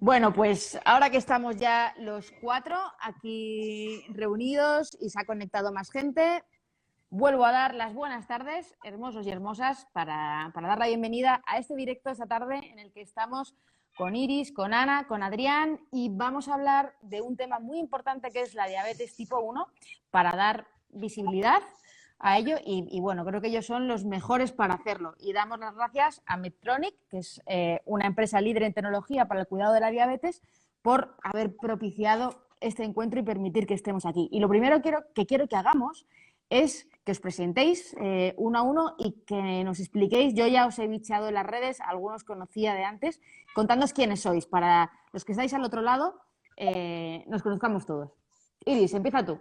Bueno, pues ahora que estamos ya los cuatro aquí reunidos y se ha conectado más gente, vuelvo a dar las buenas tardes, hermosos y hermosas, para dar la bienvenida a este directo esta tarde en el que estamos con Iris, con Ana, con Adrián y vamos a hablar de un tema muy importante que es la diabetes tipo 1 para dar visibilidad a ello y bueno, creo que ellos son los mejores para hacerlo. Y damos las gracias a Medtronic, que es una empresa líder en tecnología para el cuidado de la diabetes, por haber propiciado este encuentro y permitir que estemos aquí. Y lo primero que quiero que hagamos es que os presentéis uno a uno y que nos expliquéis. Yo ya os he bicheado en las redes, algunos conocía de antes, contadnos quiénes sois, para los que estáis al otro lado, nos conozcamos todos. Iris, empieza tú.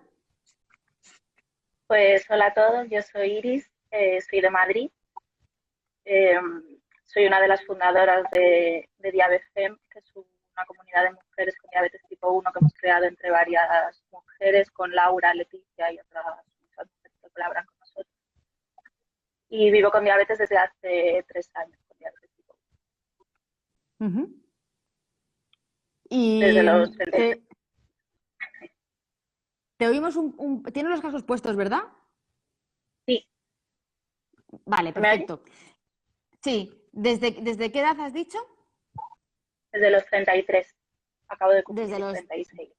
Pues hola a todos, yo soy Iris, soy de Madrid, eh, soy una de las fundadoras de Diabefem, que es una comunidad de mujeres con diabetes tipo 1 que hemos creado entre varias mujeres, con Laura, Leticia y otras muchas mujeres que colaboran con nosotros. Y vivo con diabetes desde hace 3 años, con diabetes tipo 1. Y desde los 30. te oímos Tienes los cascos puestos, ¿verdad? Sí. Vale, ¿Me oyes? perfecto. Sí, ¿desde qué edad has dicho? Desde los 33. Acabo de Desde cumplir los... 36.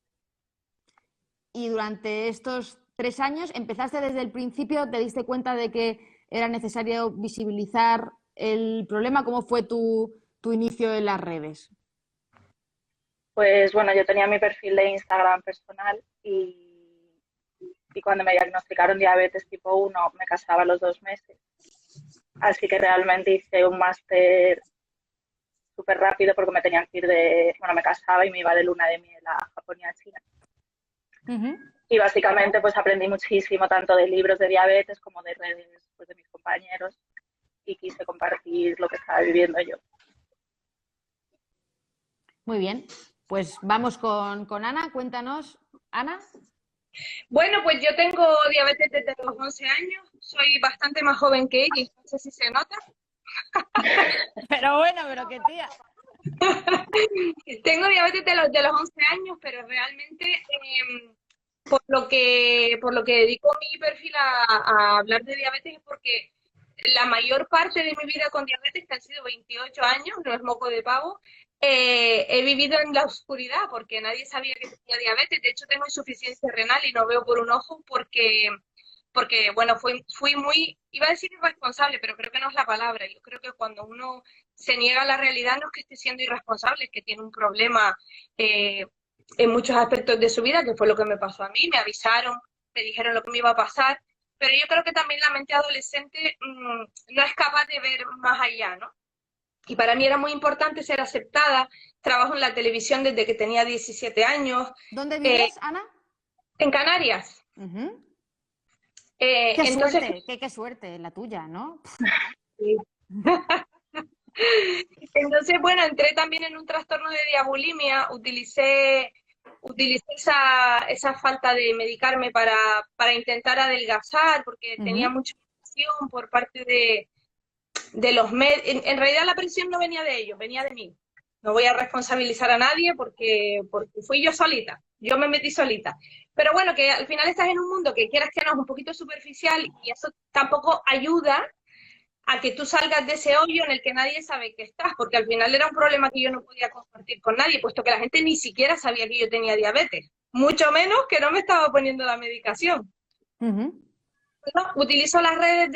Y durante estos 3 años, ¿empezaste desde el principio? ¿Te diste cuenta de que era necesario visibilizar el problema? ¿Cómo fue tu inicio en las redes? Pues bueno, yo tenía mi perfil de Instagram personal y cuando me diagnosticaron diabetes tipo 1 me casaba a los 2 meses. Así que realmente hice un máster súper rápido porque me tenían que ir bueno, me casaba y me iba de luna de miel a Japón y a China. Y básicamente pues aprendí muchísimo tanto de libros de diabetes como de redes pues, de mis compañeros y quise compartir lo que estaba viviendo yo. Muy bien, pues vamos con Ana. Cuéntanos, Ana. Bueno, pues yo tengo diabetes desde los 11 años, soy bastante más joven que ella, no sé si se nota. Pero bueno, pero qué tía. Tengo diabetes de los 11 años, pero realmente por lo que dedico mi perfil a hablar de diabetes es porque la mayor parte de mi vida con diabetes, que han sido 28 años, no es moco de pavo, he vivido en la oscuridad porque nadie sabía que tenía diabetes. De hecho, tengo insuficiencia renal y no veo por un ojo porque bueno, fui muy, iba a decir irresponsable, pero creo que no es la palabra. Yo creo que cuando uno se niega a la realidad no es que esté siendo irresponsable, es que tiene un problema en muchos aspectos de su vida, que fue lo que me pasó a mí. Me avisaron, me dijeron lo que me iba a pasar, pero yo creo que también la mente adolescente no es capaz de ver más allá, ¿no? Y para mí era muy importante ser aceptada. Trabajo en la televisión desde que tenía 17 años. ¿Dónde vives, Ana? En Canarias. Qué Entonces, suerte, qué suerte la tuya, ¿no? sí. Entonces, bueno, entré también en un trastorno de diabulimia, utilicé esa falta de medicarme para intentar adelgazar, porque tenía mucha presión por parte de los medios. En realidad la presión no venía de ellos, venía de mí. No voy a responsabilizar a nadie porque fui yo solita, yo me metí solita. Pero bueno, que al final estás en un mundo que quieras que no es un poquito superficial y eso tampoco ayuda a que tú salgas de ese hoyo en el que nadie sabe que estás, porque al final era un problema que yo no podía compartir con nadie, puesto que la gente ni siquiera sabía que yo tenía diabetes, mucho menos que no me estaba poniendo la medicación. Bueno, utilizo las redes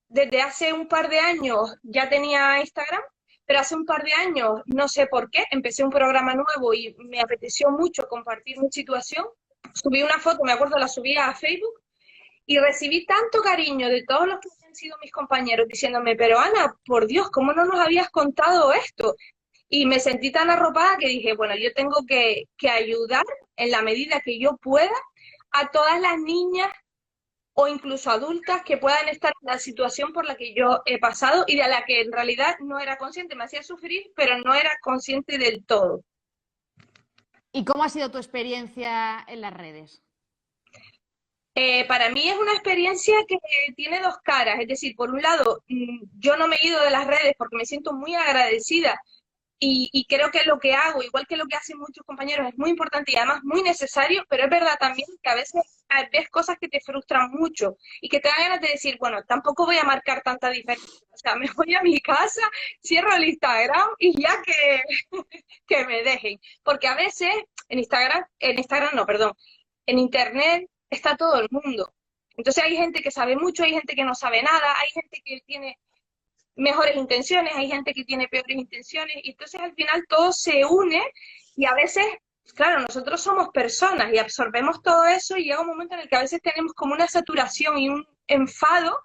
desde hace un par de años, ya tenía Instagram, pero hace un par de años, no sé por qué, empecé un programa nuevo y me apeteció mucho compartir mi situación. Subí una foto, me acuerdo, la subí a Facebook y recibí tanto cariño de todos los que han sido mis compañeros diciéndome, pero Ana, por Dios, ¿cómo no nos habías contado esto? Y me sentí tan arropada que dije, bueno, yo tengo que ayudar en la medida que yo pueda a todas las niñas o incluso adultas que puedan estar en la situación por la que yo he pasado y de la que en realidad no era consciente. Me hacía sufrir, pero no era consciente del todo. ¿Y cómo ha sido tu experiencia en las redes? Para mí es una experiencia que tiene dos caras, es decir, por un lado, yo no me he ido de las redes porque me siento muy agradecida y creo que lo que hago, igual que lo que hacen muchos compañeros, es muy importante y además muy necesario, pero es verdad también que a veces ves cosas que te frustran mucho y que te dan ganas de decir, bueno, tampoco voy a marcar tanta diferencia. O sea, me voy a mi casa, cierro el Instagram y ya que me dejen. Porque a veces en Instagram no, perdón, en Internet está todo el mundo. Entonces hay gente que sabe mucho, hay gente que no sabe nada, hay gente que tiene mejores intenciones, hay gente que tiene peores intenciones, y entonces al final todo se une y a veces, claro, nosotros somos personas y absorbemos todo eso y llega un momento en el que a veces tenemos como una saturación y un enfado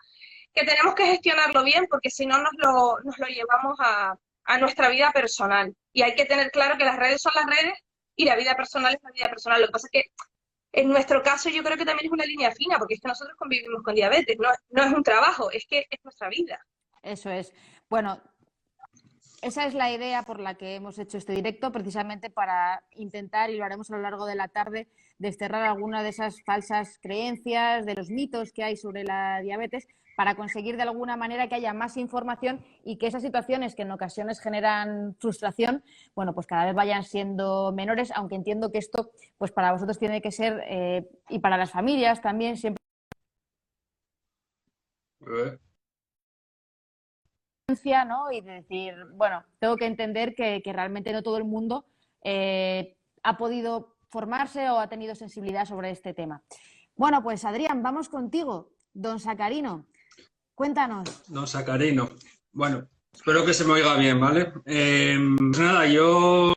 que tenemos que gestionarlo bien porque si no nos lo llevamos a nuestra vida personal. Y hay que tener claro que las redes son las redes y la vida personal es la vida personal. Lo que pasa es que en nuestro caso yo creo que también es una línea fina porque es que nosotros convivimos con diabetes, no es un trabajo, es que es nuestra vida. Eso es. Bueno, esa es la idea por la que hemos hecho este directo, precisamente para intentar, y lo haremos a lo largo de la tarde, desterrar alguna de esas falsas creencias, de los mitos que hay sobre la diabetes, para conseguir de alguna manera que haya más información y que esas situaciones que en ocasiones generan frustración, bueno, pues cada vez vayan siendo menores, aunque entiendo que esto, pues para vosotros tiene que ser, y para las familias también, siempre... ¿no? Y de decir, bueno, tengo que entender que realmente no todo el mundo ha podido formarse o ha tenido sensibilidad sobre este tema. Bueno, pues Adrián, vamos contigo. Don Sacarino, cuéntanos. Don Sacarino. Bueno, espero que se me oiga bien, ¿vale? Pues nada, yo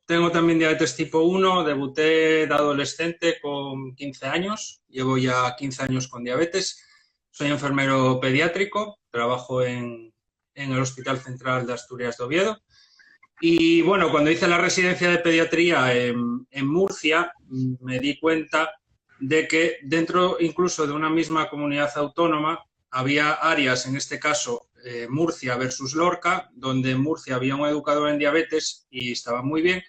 tengo también diabetes tipo 1, debuté de adolescente con 15 años, llevo ya 15 años con diabetes, soy enfermero pediátrico, trabajo en el Hospital Central de Asturias de Oviedo. Y bueno, cuando hice la residencia de pediatría en Murcia, me di cuenta de que dentro incluso de una misma comunidad autónoma había áreas, en este caso Murcia versus Lorca, donde en Murcia había un educador en diabetes y estaba muy bien,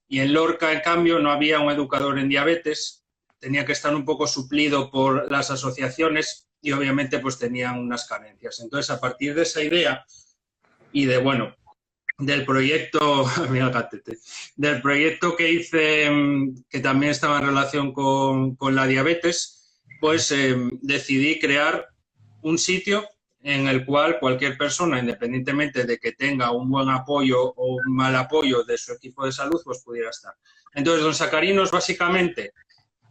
y en Lorca, en cambio, no había un educador en diabetes, tenía que estar un poco suplido por las asociaciones y obviamente pues tenían unas carencias. Entonces, a partir de esa idea y de, bueno, del proyecto, mira el gatete, del proyecto que hice, que también estaba en relación con la diabetes, pues decidí crear un sitio en el cual cualquier persona, independientemente de que tenga un buen apoyo o un mal apoyo de su equipo de salud, pues pudiera estar. Entonces, Don Sacarino es básicamente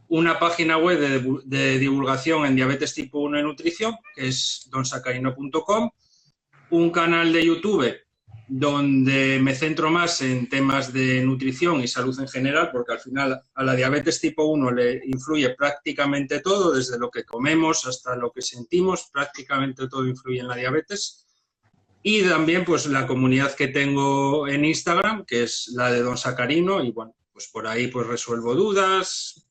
una página web de divulgación en diabetes tipo 1 y nutrición, que es donsacarino.com, un canal de YouTube donde me centro más en temas de nutrición y salud en general, porque al final a la diabetes tipo 1 le influye prácticamente todo, desde lo que comemos hasta lo que sentimos, prácticamente todo influye en la diabetes. Y también pues la comunidad que tengo en Instagram, que es la de Don Sacarino, y bueno, pues por ahí pues resuelvo dudas,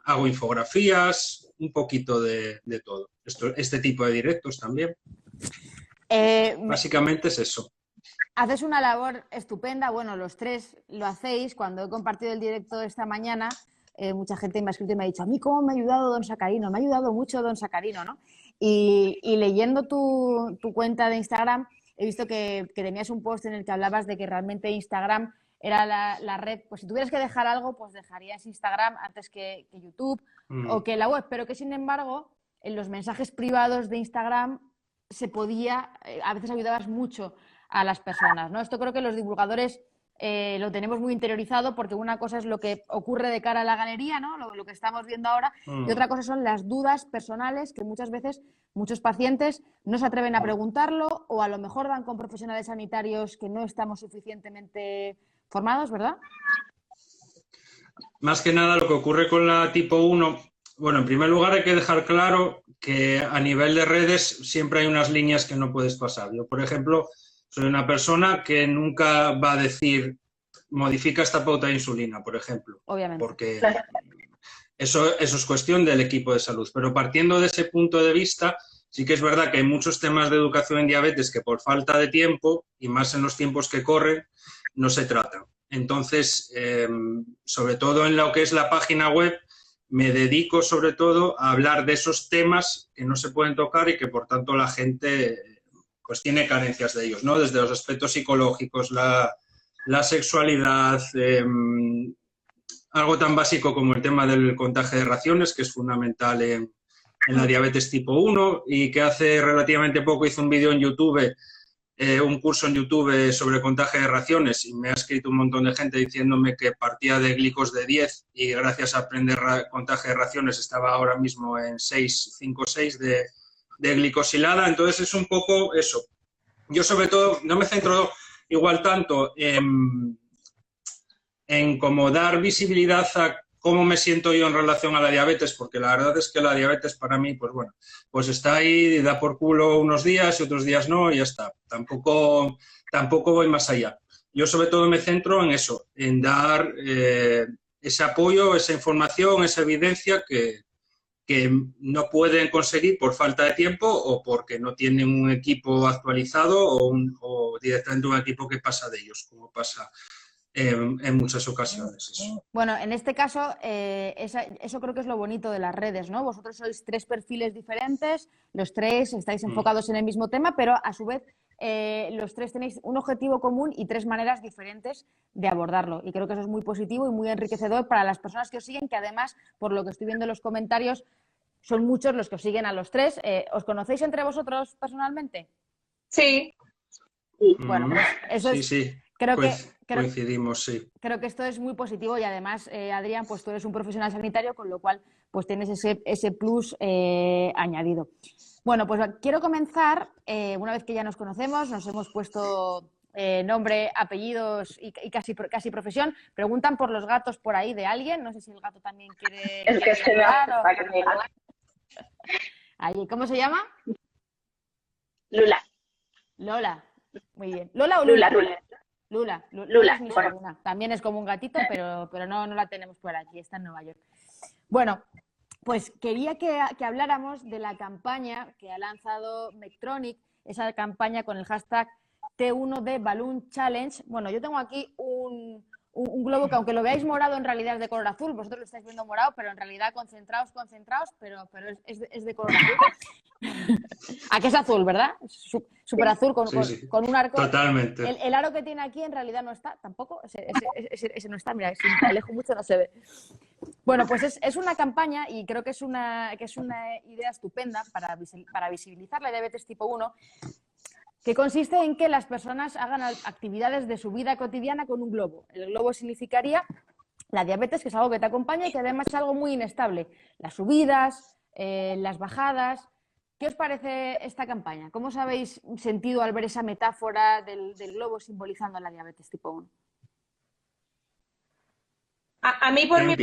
hago infografías, un poquito de todo. Este tipo de directos también. Básicamente es eso. Haces una labor estupenda, bueno, los tres lo hacéis. Cuando he compartido el directo esta mañana, mucha gente me ha escrito y me ha dicho, a mí cómo me ha ayudado Don Sacarino, me ha ayudado mucho Don Sacarino, ¿no? Y leyendo tu cuenta de Instagram, he visto que tenías un post en el que hablabas de que realmente Instagram era la red, pues si tuvieras que dejar algo, pues dejarías Instagram antes que YouTube o que la web, pero que sin embargo, en los mensajes privados de Instagram se podía, a veces ayudabas mucho a las personas, ¿no? Esto creo que los divulgadores lo tenemos muy interiorizado, porque una cosa es lo que ocurre de cara a la galería, ¿no? Lo que estamos viendo ahora, y otra cosa son las dudas personales que muchas veces muchos pacientes no se atreven a preguntarlo, o a lo mejor dan con profesionales sanitarios que no estamos suficientemente formados, ¿verdad? Más que nada lo que ocurre con la tipo 1, bueno, en primer lugar hay que dejar claro que a nivel de redes siempre hay unas líneas que no puedes pasar. Yo, por ejemplo, soy una persona que nunca va a decir modifica esta pauta de insulina, por ejemplo. Obviamente. Porque eso es cuestión del equipo de salud. Pero partiendo de ese punto de vista, sí que es verdad que hay muchos temas de educación en diabetes que por falta de tiempo, y más en los tiempos que corren, no se tratan. Entonces, sobre todo en lo que es la página web, me dedico sobre todo a hablar de esos temas que no se pueden tocar y que por tanto la gente pues tiene carencias de ellos, ¿no? Desde los aspectos psicológicos, la la sexualidad, algo tan básico como el tema del contaje de raciones, que es fundamental en la diabetes tipo 1, y que hace relativamente poco hice un vídeo en YouTube, un curso en YouTube sobre contaje de raciones, y me ha escrito un montón de gente diciéndome que partía de glicos de 10 y gracias a aprender contaje de raciones estaba ahora mismo en 6, 5, 6 de glicosilada. Entonces es un poco eso. Yo sobre todo no me centro igual tanto en cómo dar visibilidad a cómo me siento yo en relación a la diabetes, porque la verdad es que la diabetes para mí, pues bueno, pues está ahí, da por culo unos días y otros días no, y ya está. Tampoco voy más allá. Yo sobre todo me centro en eso, en dar ese apoyo, esa información, esa evidencia que no pueden conseguir por falta de tiempo o porque no tienen un equipo actualizado o directamente un equipo que pasa de ellos, como pasa en muchas ocasiones. Eso. Bueno, en este caso, eso creo que es lo bonito de las redes, ¿no? Vosotros sois 3 perfiles diferentes, los 3 estáis enfocados en el mismo tema, pero a su vez los 3 tenéis un objetivo común y 3 maneras diferentes de abordarlo. Y creo que eso es muy positivo y muy enriquecedor para las personas que os siguen, que además, por lo que estoy viendo en los comentarios, son muchos los que os siguen a los 3. ¿Os conocéis entre vosotros personalmente? Sí. Bueno, pues eso es... Sí. Coincidimos, sí. Creo que esto es muy positivo y además, Adrián, pues tú eres un profesional sanitario, con lo cual pues tienes ese plus añadido. Bueno, pues quiero comenzar, una vez que ya nos conocemos, nos hemos puesto nombre, apellidos y casi profesión. Preguntan por los gatos por ahí de alguien, no sé si el gato también quiere... El que se me hace que me diga. Ahí, ¿cómo se llama? Lula. Lola, muy bien. ¿Lola o Lula? Lula. Lula es mi sobrina. También es como un gatito, pero no la tenemos por aquí, está en Nueva York. Bueno, pues quería que habláramos de la campaña que ha lanzado Medtronic, esa campaña con el hashtag T1 de Balloon Challenge. Bueno, yo tengo aquí un globo que, aunque lo veáis morado, en realidad es de color azul. Vosotros lo estáis viendo morado, pero en realidad concentraos, pero es de color azul. ¿A qué es azul, verdad? Súper azul, con un arco. Totalmente. El aro que tiene aquí en realidad no está, tampoco. Ese no está, mira, si me alejo mucho no se ve. Bueno, pues es una campaña y creo que es una idea estupenda para visibilizar la diabetes tipo 1, que consiste en que las personas hagan actividades de su vida cotidiana con un globo. El globo significaría la diabetes, que es algo que te acompaña y que además es algo muy inestable. Las subidas, las bajadas. ¿Qué os parece esta campaña? ¿Cómo os habéis sentido al ver esa metáfora del globo simbolizando la diabetes tipo 1? A mí por mi...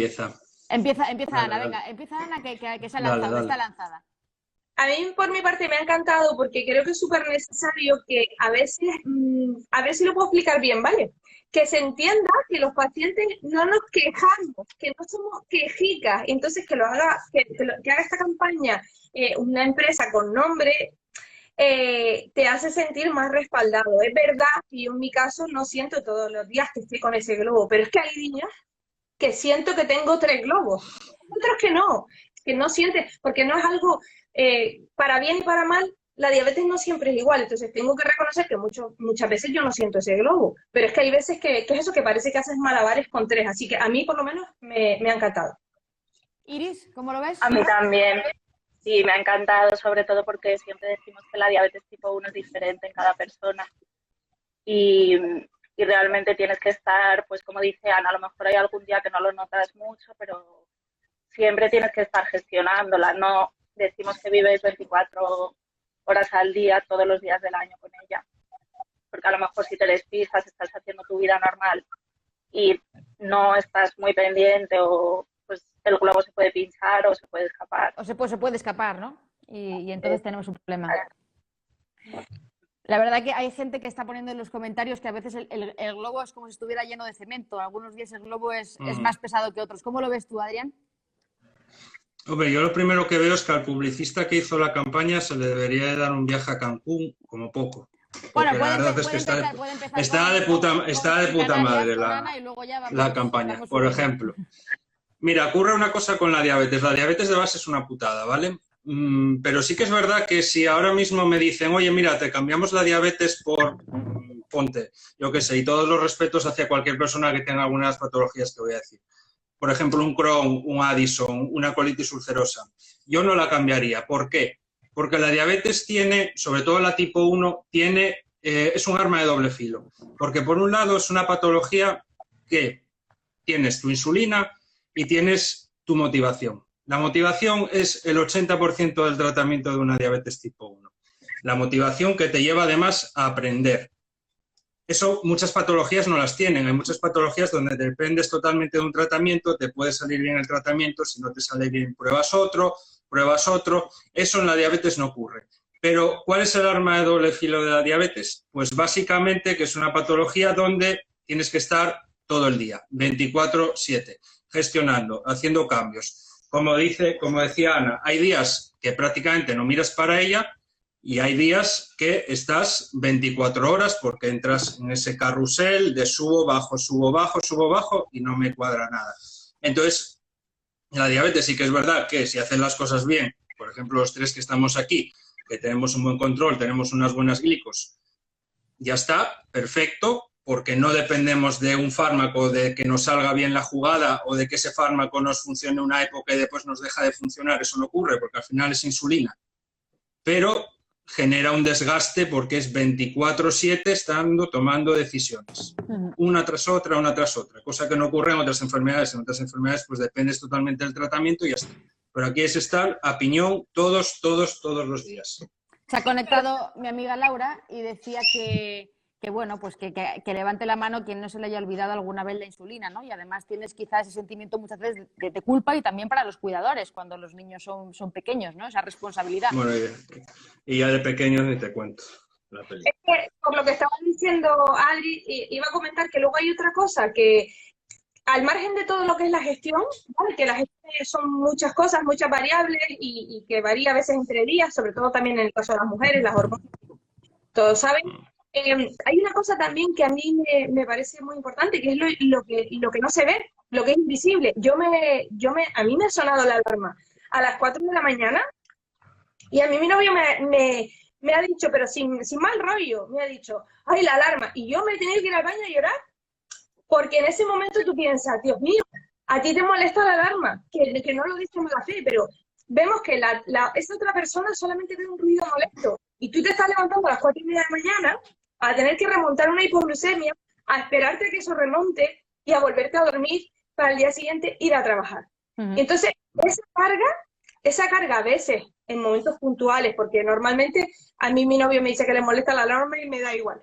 Empieza Ana, venga, empieza Ana, que se ha lanzado, está lanzada. A mí, por mi parte, me ha encantado porque creo que es súper necesario que a veces, a ver si lo puedo explicar bien, ¿vale? Que se entienda que los pacientes no nos quejamos, que no somos quejicas, entonces que haga esta campaña una empresa con nombre te hace sentir más respaldado. Es verdad que yo en mi caso no siento todos los días que estoy con ese globo, pero es que hay días que siento que tengo 3 globos, otros que no sienten, porque no es algo... para bien y para mal, la diabetes no siempre es igual, entonces tengo que reconocer que muchas veces yo no siento ese globo, pero es que hay veces que es eso, que parece que haces malabares con 3, así que a mí por lo menos me ha encantado. Iris, ¿cómo lo ves? A mí también, sí, me ha encantado, sobre todo porque siempre decimos que la diabetes tipo 1 es diferente en cada persona y realmente tienes que estar, pues como dice Ana, a lo mejor hay algún día que no lo notas mucho, pero siempre tienes que estar gestionándola, no decimos que vives 24 horas al día, todos los días del año con ella. Porque a lo mejor si te despistas, estás haciendo tu vida normal y no estás muy pendiente o pues el globo se puede pinchar o se puede escapar. O se puede escapar, ¿no? Y entonces tenemos un problema. La verdad que hay gente que está poniendo en los comentarios que a veces el globo es como si estuviera lleno de cemento. Algunos días el globo es más pesado que otros. ¿Cómo lo ves tú, Adrián? Hombre, yo lo primero que veo es que al publicista que hizo la campaña se le debería de dar un viaje a Cancún, como poco. Bueno, la verdad es que está de puta madre la campaña, por ejemplo. Mira, ocurre una cosa con la diabetes. La diabetes de base es una putada, ¿vale? Pero sí que es verdad que si ahora mismo me dicen, oye, mira, te cambiamos la diabetes por ponte, yo qué sé, y todos los respetos hacia cualquier persona que tenga algunas patologías que voy a decir. Por ejemplo, un Crohn, un Addison, una colitis ulcerosa. Yo no la cambiaría. ¿Por qué? Porque la diabetes tiene, sobre todo la tipo 1, es un arma de doble filo. Porque por un lado es una patología que tienes tu insulina y tienes tu motivación. La motivación es el 80% del tratamiento de una diabetes tipo 1. La motivación que te lleva además a aprender. Eso muchas patologías no las tienen. Hay muchas patologías donde dependes totalmente de un tratamiento, te puede salir bien el tratamiento, si no te sale bien pruebas otro. Eso en la diabetes no ocurre. Pero, ¿cuál es el arma de doble filo de la diabetes? Pues básicamente que es una patología donde tienes que estar todo el día, 24/7, gestionando, haciendo cambios. Como decía Ana, hay días que prácticamente no miras para ella, y hay días que estás 24 horas porque entras en ese carrusel de subo, bajo y no me cuadra nada. Entonces, la diabetes sí que es verdad que si hacen las cosas bien, por ejemplo, los 3 que estamos aquí, que tenemos un buen control, tenemos unas buenas glicos, ya está, perfecto, porque no dependemos de un fármaco, de que nos salga bien la jugada o de que ese fármaco nos funcione una época y después nos deja de funcionar. Eso no ocurre porque al final es insulina. Pero genera un desgaste porque es 24/7 tomando decisiones, una tras otra, cosa que no ocurre en otras enfermedades. En otras enfermedades pues dependes totalmente del tratamiento y ya está. Pero aquí es estar a piñón todos los días. Se ha conectado mi amiga Laura y decía que bueno, pues que levante la mano quien no se le haya olvidado alguna vez la insulina, ¿no? Y además tienes quizás ese sentimiento muchas veces de culpa y también para los cuidadores cuando los niños son pequeños, ¿no? Esa responsabilidad. Bueno, y ya de pequeños ni te cuento la película. Es que, por lo que estaba diciendo Adri, iba a comentar que luego hay otra cosa que, al margen de todo lo que es la gestión, ¿vale? Que la gestión son muchas cosas, muchas variables y que varía a veces entre días, sobre todo también en el caso de las mujeres, las hormonas, todos saben. Hay una cosa también que a mí me parece muy importante, que es lo que no se ve, lo que es invisible. A mí me ha sonado la alarma a las 4 de la mañana y a mí mi novio me ha dicho, pero sin mal rollo, me ha dicho, ¡ay, la alarma! Y yo me he tenido que ir al baño a llorar, porque en ese momento tú piensas, Dios mío, a ti te molesta la alarma, que no lo dice mala fe, pero vemos que esa otra persona solamente ve un ruido molesto y tú te estás levantando a las 4:30 de la mañana a tener que remontar una hipoglucemia, a esperarte a que eso remonte y a volverte a dormir para el día siguiente ir a trabajar. Entonces, esa carga a veces, en momentos puntuales, porque normalmente a mí mi novio me dice que le molesta la alarma y me da igual.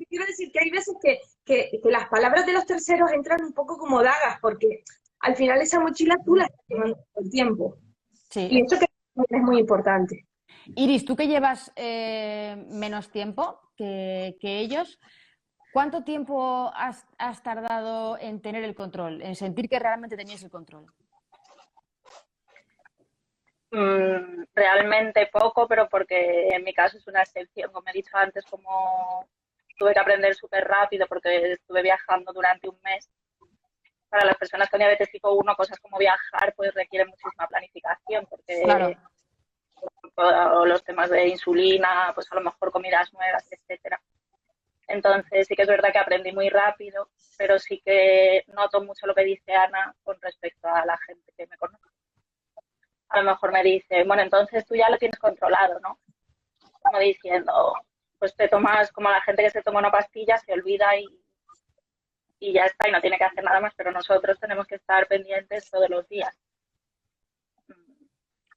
Quiero decir que hay veces que las palabras de los terceros entran un poco como dagas, porque al final esa mochila tú la estás llevando todo el tiempo. Sí. Y esto que es muy importante. Iris, tú que llevas menos tiempo que ellos, ¿cuánto tiempo has tardado en tener el control, en sentir que realmente tenías el control? Realmente poco, pero porque en mi caso es una excepción. Como he dicho antes, como tuve que aprender súper rápido porque estuve viajando durante un mes. Para las personas con diabetes tipo 1, cosas como viajar pues requieren muchísima planificación, porque claro, los temas de insulina, pues a lo mejor comidas nuevas, etcétera. Entonces sí que es verdad que aprendí muy rápido, pero sí que noto mucho lo que dice Ana con respecto a la gente que me conoce. A lo mejor me dice, bueno, entonces tú ya lo tienes controlado, ¿no? Como diciendo, pues te tomas, como la gente que se toma una pastilla, se olvida y ya está, y no tiene que hacer nada más, pero nosotros tenemos que estar pendientes todos los días.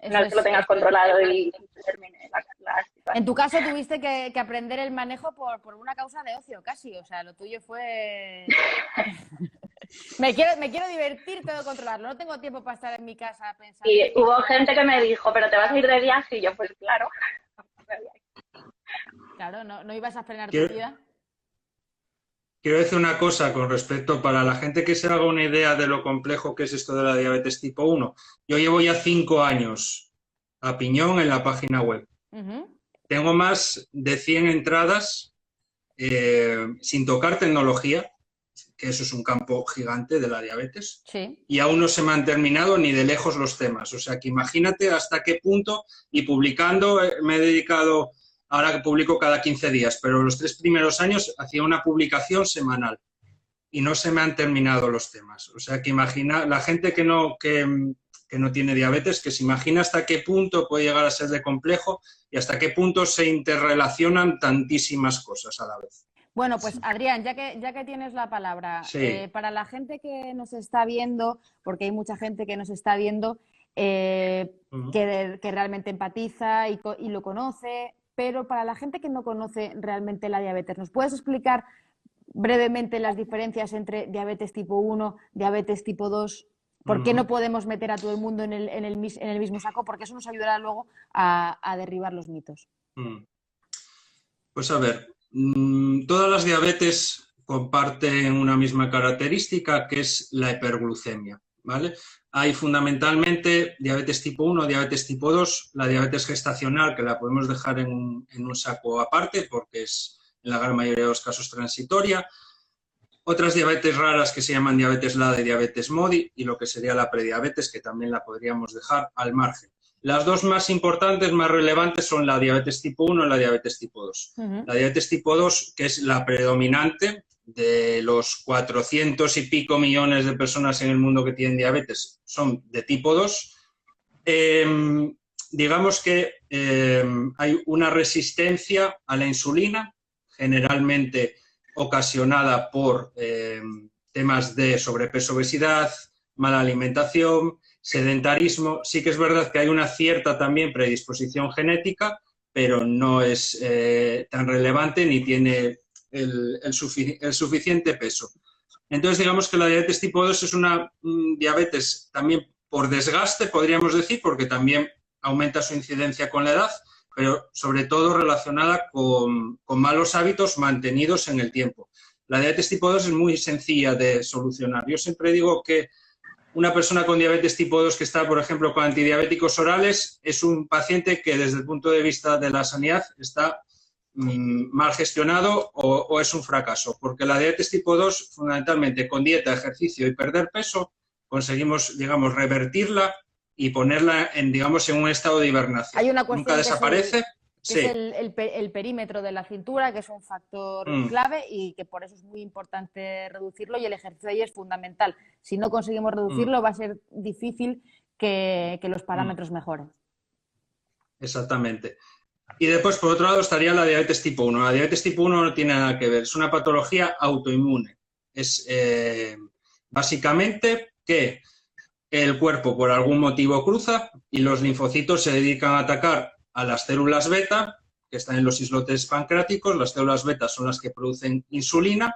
No es que lo tengas controlado y termine la situación. En tu caso tuviste que aprender el manejo por una causa de ocio casi, o sea, lo tuyo fue... me quiero divertir, tengo que controlarlo, no tengo tiempo para estar en mi casa pensando... Y hubo gente que me dijo, ¿pero te vas a ir de viaje? Y yo, pues claro. Claro, no ibas a frenar tu vida. Quiero decir una cosa con respecto, para la gente que se haga una idea de lo complejo que es esto de la diabetes tipo 1. Yo llevo ya 5 años a piñón en la página web. Tengo más de 100 entradas sin tocar tecnología, que eso es un campo gigante de la diabetes. Sí. Y aún no se me han terminado ni de lejos los temas. O sea, que imagínate hasta qué punto, y publicando me he dedicado ahora que publico cada 15 días, pero los 3 primeros años hacía una publicación semanal y no se me han terminado los temas. O sea, que imagina, la gente que no tiene diabetes, que se imagina hasta qué punto puede llegar a ser de complejo y hasta qué punto se interrelacionan tantísimas cosas a la vez. Bueno, pues Adrián, ya que tienes la palabra, Sí. Para la gente que nos está viendo, porque hay mucha gente que nos está viendo que realmente empatiza y lo conoce, pero para la gente que no conoce realmente la diabetes, ¿nos puedes explicar brevemente las diferencias entre diabetes tipo 1, diabetes tipo 2? ¿Por qué no podemos meter a todo el mundo en el mismo saco? Porque eso nos ayudará luego a derribar los mitos. Pues a ver, todas las diabetes comparten una misma característica, que es la hiperglucemia, ¿vale? Hay fundamentalmente diabetes tipo 1, diabetes tipo 2, la diabetes gestacional, que la podemos dejar en un saco aparte porque es en la gran mayoría de los casos transitoria. Otras diabetes raras que se llaman diabetes LADA y diabetes MODY, y lo que sería la prediabetes, que también la podríamos dejar al margen. Las dos más importantes, más relevantes, son la diabetes tipo 1 y la diabetes tipo 2. La diabetes tipo 2, que es la predominante de los 400 y pico millones de personas en el mundo que tienen diabetes, son de tipo 2. Digamos que hay una resistencia a la insulina, generalmente ocasionada por temas de sobrepeso, obesidad, mala alimentación, sedentarismo. Sí que es verdad que hay una cierta también predisposición genética, pero no es tan relevante ni tiene el suficiente peso. Entonces, digamos que la diabetes tipo 2 es una diabetes también por desgaste, podríamos decir, porque también aumenta su incidencia con la edad, pero sobre todo relacionada con malos hábitos mantenidos en el tiempo. La diabetes tipo 2 es muy sencilla de solucionar. Yo siempre digo que una persona con diabetes tipo 2 que está, por ejemplo, con antidiabéticos orales es un paciente que desde el punto de vista de la sanidad está mal gestionado o es un fracaso, porque la diabetes tipo 2, fundamentalmente con dieta, ejercicio y perder peso, conseguimos, digamos, revertirla y ponerla en, digamos, en un estado de hibernación. Hay una cuestión nunca desaparece. Que es el perímetro de la cintura, que es un factor clave y que por eso es muy importante reducirlo, y el ejercicio ahí es fundamental. Si no conseguimos reducirlo, va a ser difícil que los parámetros mejoren. Exactamente. Y después, por otro lado, estaría la diabetes tipo 1. La diabetes tipo 1 no tiene nada que ver, es una patología autoinmune. Es básicamente que el cuerpo por algún motivo cruza y los linfocitos se dedican a atacar a las células beta, que están en los islotes pancreáticos. Las células beta son las que producen insulina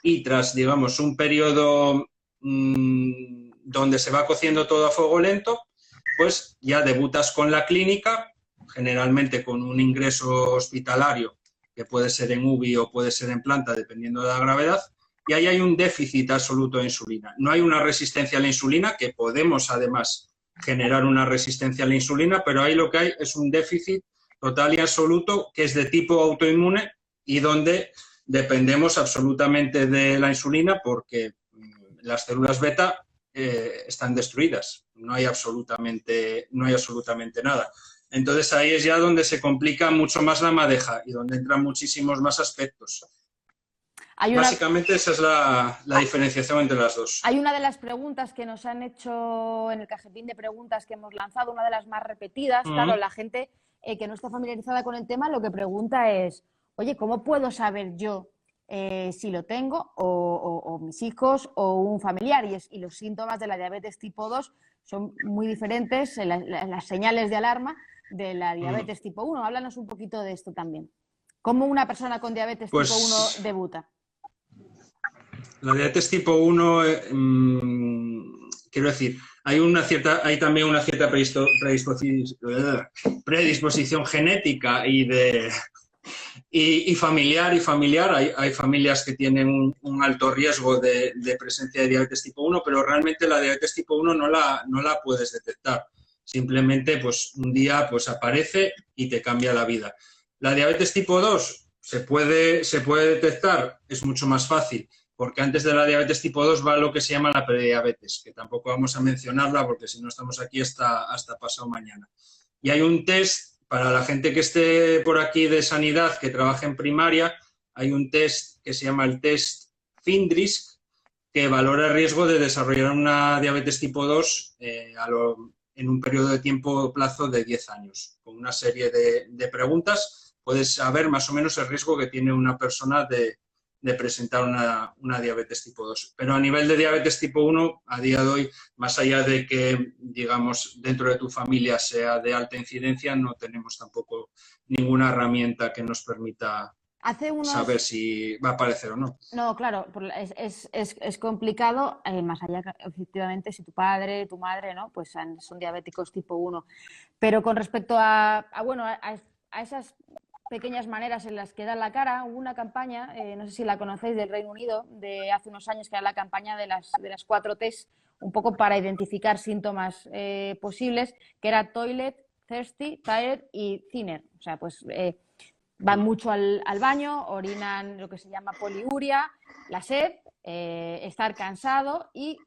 y tras, digamos, un periodo donde se va cociendo todo a fuego lento, pues ya debutas con la clínica, generalmente con un ingreso hospitalario, que puede ser en UBI o puede ser en planta, dependiendo de la gravedad, y ahí hay un déficit absoluto de insulina. No hay una resistencia a la insulina, que podemos además generar una resistencia a la insulina, pero ahí lo que hay es un déficit total y absoluto que es de tipo autoinmune y donde dependemos absolutamente de la insulina porque las células beta están destruidas, no hay absolutamente nada. Entonces ahí es ya donde se complica mucho más la madeja y donde entran muchísimos más aspectos. Básicamente esa es la diferenciación entre las dos. Hay una de las preguntas que nos han hecho en el cajetín de preguntas que hemos lanzado, una de las más repetidas. Claro, la gente que no está familiarizada con el tema lo que pregunta es, oye, ¿cómo puedo saber yo si lo tengo o mis hijos o un familiar? Y los síntomas de la diabetes tipo 2 son muy diferentes, las señales de alarma de la diabetes tipo 1. Háblanos un poquito de esto también. ¿Cómo una persona con diabetes tipo 1 debuta? La diabetes tipo 1, quiero decir, hay también una cierta predisposición genética y familiar. Hay familias que tienen un alto riesgo de presencia de diabetes tipo 1, pero realmente la diabetes tipo 1 no la puedes detectar. Simplemente pues, un día pues, aparece y te cambia la vida. La diabetes tipo 2 se puede detectar, es mucho más fácil, porque antes de la diabetes tipo 2 va lo que se llama la prediabetes, que tampoco vamos a mencionarla porque si no estamos aquí hasta pasado mañana. Y hay un test para la gente que esté por aquí de sanidad, que trabaje en primaria, hay un test que se llama el test FINDRISC, que valora el riesgo de desarrollar una diabetes tipo 2 en un periodo de tiempo plazo de 10 años. Con una serie de preguntas puedes saber más o menos el riesgo que tiene una persona de presentar una diabetes tipo 2. Pero a nivel de diabetes tipo 1, a día de hoy, más allá de que, digamos, dentro de tu familia sea de alta incidencia, no tenemos tampoco ninguna herramienta que nos permita saber si va a aparecer o no. No, claro, es complicado, más allá, efectivamente, si tu padre, tu madre, ¿no? Pues son diabéticos tipo 1. Pero con respecto a esas pequeñas maneras en las que dan la cara, hubo una campaña, no sé si la conocéis, del Reino Unido, de hace unos años, que era la campaña de las 4 T's, un poco para identificar síntomas posibles, que era Toilet, Thirsty, Tired y Thinner. O sea, pues van mucho al baño, orinan lo que se llama poliuria, la sed, estar cansado y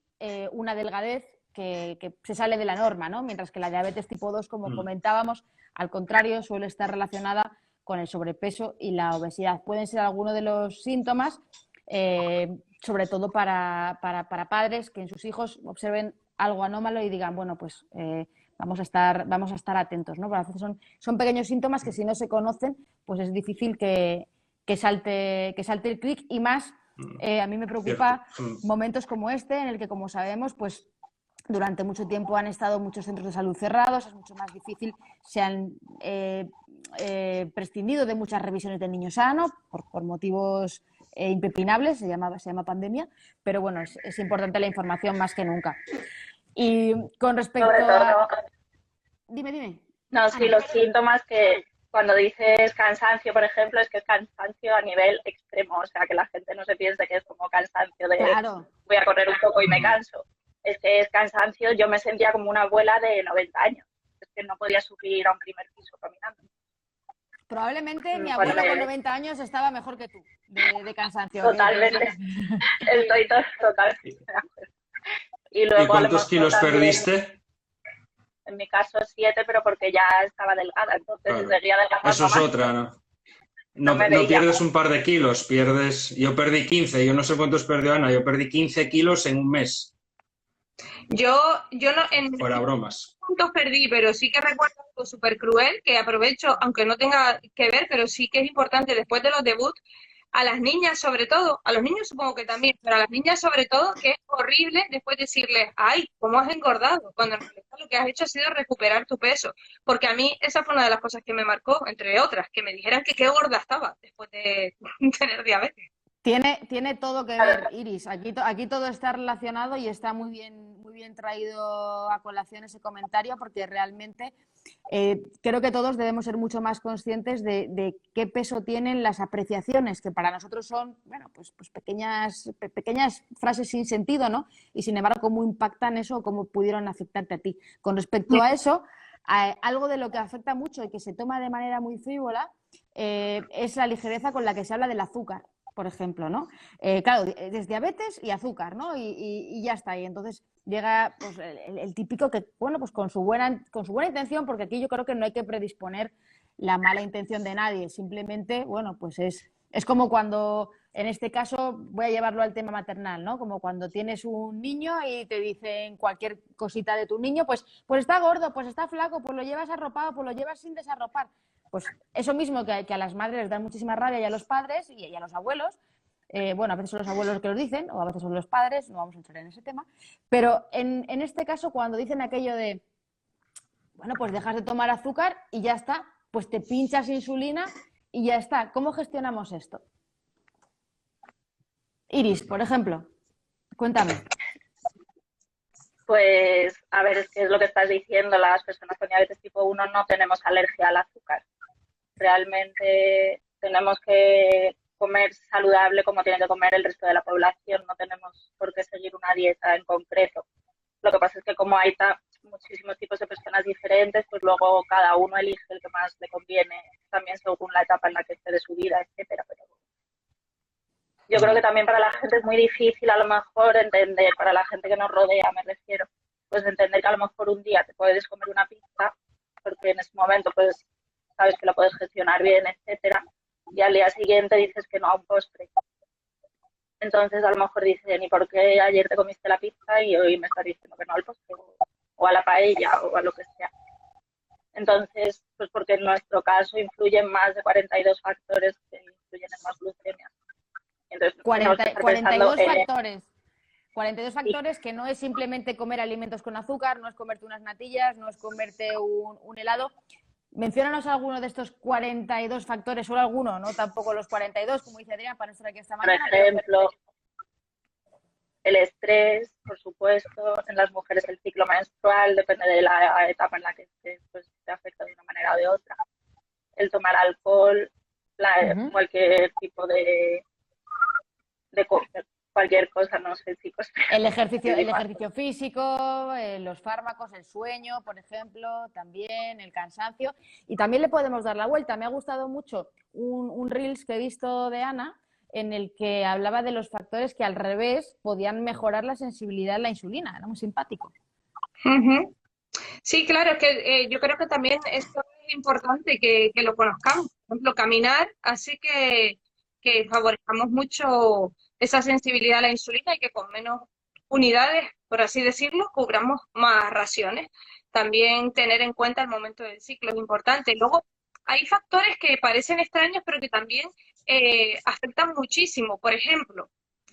una delgadez que se sale de la norma, ¿no? Mientras que la diabetes tipo 2, como comentábamos, al contrario, suele estar relacionada con el sobrepeso y la obesidad. Pueden ser algunos de los síntomas, sobre todo para padres que en sus hijos observen algo anómalo y digan, bueno, pues vamos a estar atentos, ¿no? Porque a veces son pequeños síntomas que si no se conocen, pues es difícil que salte el clic y más, a mí me preocupa momentos como este en el que, como sabemos, pues durante mucho tiempo han estado muchos centros de salud cerrados, es mucho más difícil, se han prescindido de muchas revisiones del niño sano por motivos impepinables, se llama pandemia, pero bueno, es importante la información más que nunca. Y con respecto a... Dime. No, sí, los síntomas que cuando dices cansancio, por ejemplo, es que es cansancio a nivel extremo, o sea, que la gente no se piense que es como cansancio de voy a correr un poco y me canso. Es que es cansancio, yo me sentía como una abuela de 90 años, es que no podía subir a un primer piso caminando. Probablemente mi abuelo con 90 años estaba mejor que tú, de cansancio. Totalmente, estoy totalmente de acuerdo. Y luego, ¿y cuántos kilos perdiste? En mi caso 7, pero porque ya estaba delgada, entonces seguía delgada. Eso es otra, ¿no? No pierdes un par de kilos, yo perdí 15, yo no sé cuántos perdió Ana, yo perdí 15 kilos en un mes. Yo no, fuera bromas. ¿Cuántos perdí? Pero sí que recuerdo algo súper cruel, que aprovecho, aunque no tenga que ver, pero sí que es importante después de los debuts, a las niñas sobre todo, a los niños supongo que también, pero a las niñas sobre todo, que es horrible después decirles, ay, ¿cómo has engordado? Cuando en realidad lo que has hecho ha sido recuperar tu peso. Porque a mí esa fue una de las cosas que me marcó, entre otras, que me dijeran que qué gorda estaba después de tener diabetes. Tiene todo que ver, Iris. Aquí todo está relacionado y está muy bien traído a colación ese comentario, porque realmente creo que todos debemos ser mucho más conscientes de qué peso tienen las apreciaciones, que para nosotros son, bueno, pues pequeñas frases sin sentido, ¿no? Y sin embargo, cómo impactan eso o cómo pudieron afectarte a ti. Con respecto a eso, algo de lo que afecta mucho y que se toma de manera muy frívola es la ligereza con la que se habla del azúcar, por ejemplo, ¿no? Claro, es diabetes y azúcar, ¿no? Y ya está. Y entonces llega pues, el típico que, bueno, pues con su buena intención, porque aquí yo creo que no hay que predisponer la mala intención de nadie. Simplemente, bueno, pues es como cuando, en este caso, voy a llevarlo al tema maternal, ¿no? Como cuando tienes un niño y te dicen cualquier cosita de tu niño, pues está gordo, pues está flaco, pues lo llevas arropado, pues lo llevas sin desarropar. Pues eso mismo que a las madres les da muchísima rabia y a los padres y a los abuelos. Bueno, a veces son los abuelos los que los dicen o a veces son los padres, no vamos a entrar en ese tema. Pero en este caso, cuando dicen aquello de, bueno, pues dejas de tomar azúcar y ya está, pues te pinchas insulina y ya está. ¿Cómo gestionamos esto? Iris, por ejemplo, cuéntame. Pues, a ver, es que es lo que estás diciendo, las personas con diabetes tipo 1 no tenemos alergia al azúcar. Realmente tenemos que comer saludable como tiene que comer el resto de la población, no tenemos por qué seguir una dieta en concreto. Lo que pasa es que como hay muchísimos tipos de personas diferentes, pues luego cada uno elige el que más le conviene, también según la etapa en la que esté de su vida, etcétera. Pero yo creo que también para la gente es muy difícil a lo mejor entender, para la gente que nos rodea me refiero, pues entender que a lo mejor un día te puedes comer una pizza, porque en ese momento pues sabes que lo puedes gestionar bien, etcétera, y al día siguiente dices que no a un postre. Entonces a lo mejor dicen, ¿y por qué ayer te comiste la pizza y hoy me estás diciendo que no al postre? O a la paella o a lo que sea. Entonces, pues porque en nuestro caso influyen más de 42 factores que influyen en más glucemia. Entonces, 42 factores. 42 factores que no es simplemente comer alimentos con azúcar, no es comerte unas natillas, no es comerte un helado. Menciónanos alguno de estos 42 factores, solo alguno, no tampoco los 42, como dice Adrián, para no estar aquí esta mañana. Por ejemplo, el estrés, por supuesto, en las mujeres el ciclo menstrual, depende de la etapa en la que estés, pues te afecta de una manera o de otra. El tomar alcohol, cualquier tipo de cualquier cosa, no sé, chicos. El ejercicio físico, los fármacos, el sueño, por ejemplo, también, el cansancio. Y también le podemos dar la vuelta. Me ha gustado mucho un Reels que he visto de Ana, en el que hablaba de los factores que al revés podían mejorar la sensibilidad a la insulina. Era muy simpático. Sí, claro, es que yo creo que también esto es importante que lo conozcamos. Por ejemplo, caminar, así que favorezcamos mucho esa sensibilidad a la insulina y que con menos unidades, por así decirlo, cubramos más raciones. También tener en cuenta el momento del ciclo es importante. Luego, hay factores que parecen extraños, pero que también afectan muchísimo. Por ejemplo,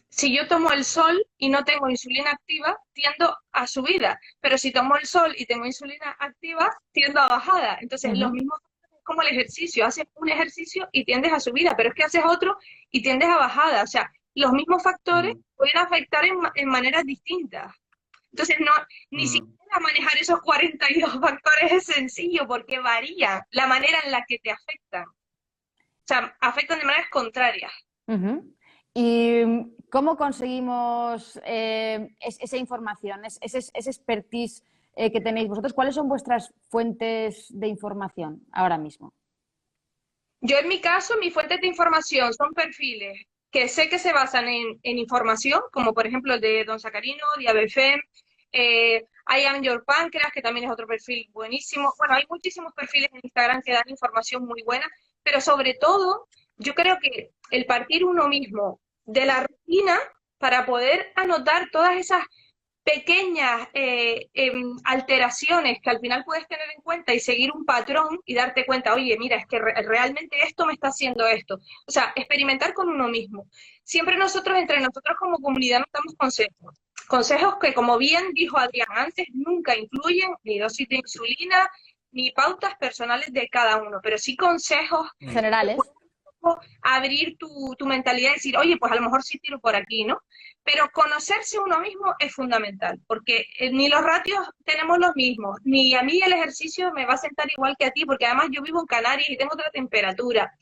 si yo tomo el sol y no tengo insulina activa, tiendo a subida, pero si tomo el sol y tengo insulina activa, tiendo a bajada. Entonces, los mismos factores como el ejercicio, haces un ejercicio y tiendes a subida, pero es que haces otro y tiendes a bajada. O sea, los mismos factores pueden afectar en maneras distintas. Entonces, ni siquiera manejar esos 42 factores es sencillo porque varía la manera en la que te afectan. O sea, afectan de maneras contrarias. ¿Y cómo conseguimos esa información, ese expertise que tenéis vosotros? ¿Cuáles son vuestras fuentes de información ahora mismo? Yo, en mi caso, mis fuentes de información son perfiles que sé que se basan en información, como por ejemplo el de Don Sacarino, Diabefem, I Am Your Pancreas, que también es otro perfil buenísimo. Bueno, hay muchísimos perfiles en Instagram que dan información muy buena, pero sobre todo, yo creo que el partir uno mismo de la rutina para poder anotar todas esas pequeñas alteraciones que al final puedes tener en cuenta y seguir un patrón y darte cuenta, oye, mira, es que realmente esto me está haciendo esto. O sea, experimentar con uno mismo. Siempre nosotros, entre nosotros como comunidad, nos damos consejos. Consejos que, como bien dijo Adrián antes, nunca incluyen ni dosis de insulina, ni pautas personales de cada uno, pero sí consejos generales. Abrir tu mentalidad y decir, oye, pues a lo mejor sí tiro por aquí, ¿no? Pero conocerse uno mismo es fundamental, porque ni los ratios tenemos los mismos, ni a mí el ejercicio me va a sentar igual que a ti, porque además yo vivo en Canarias y tengo otra temperatura.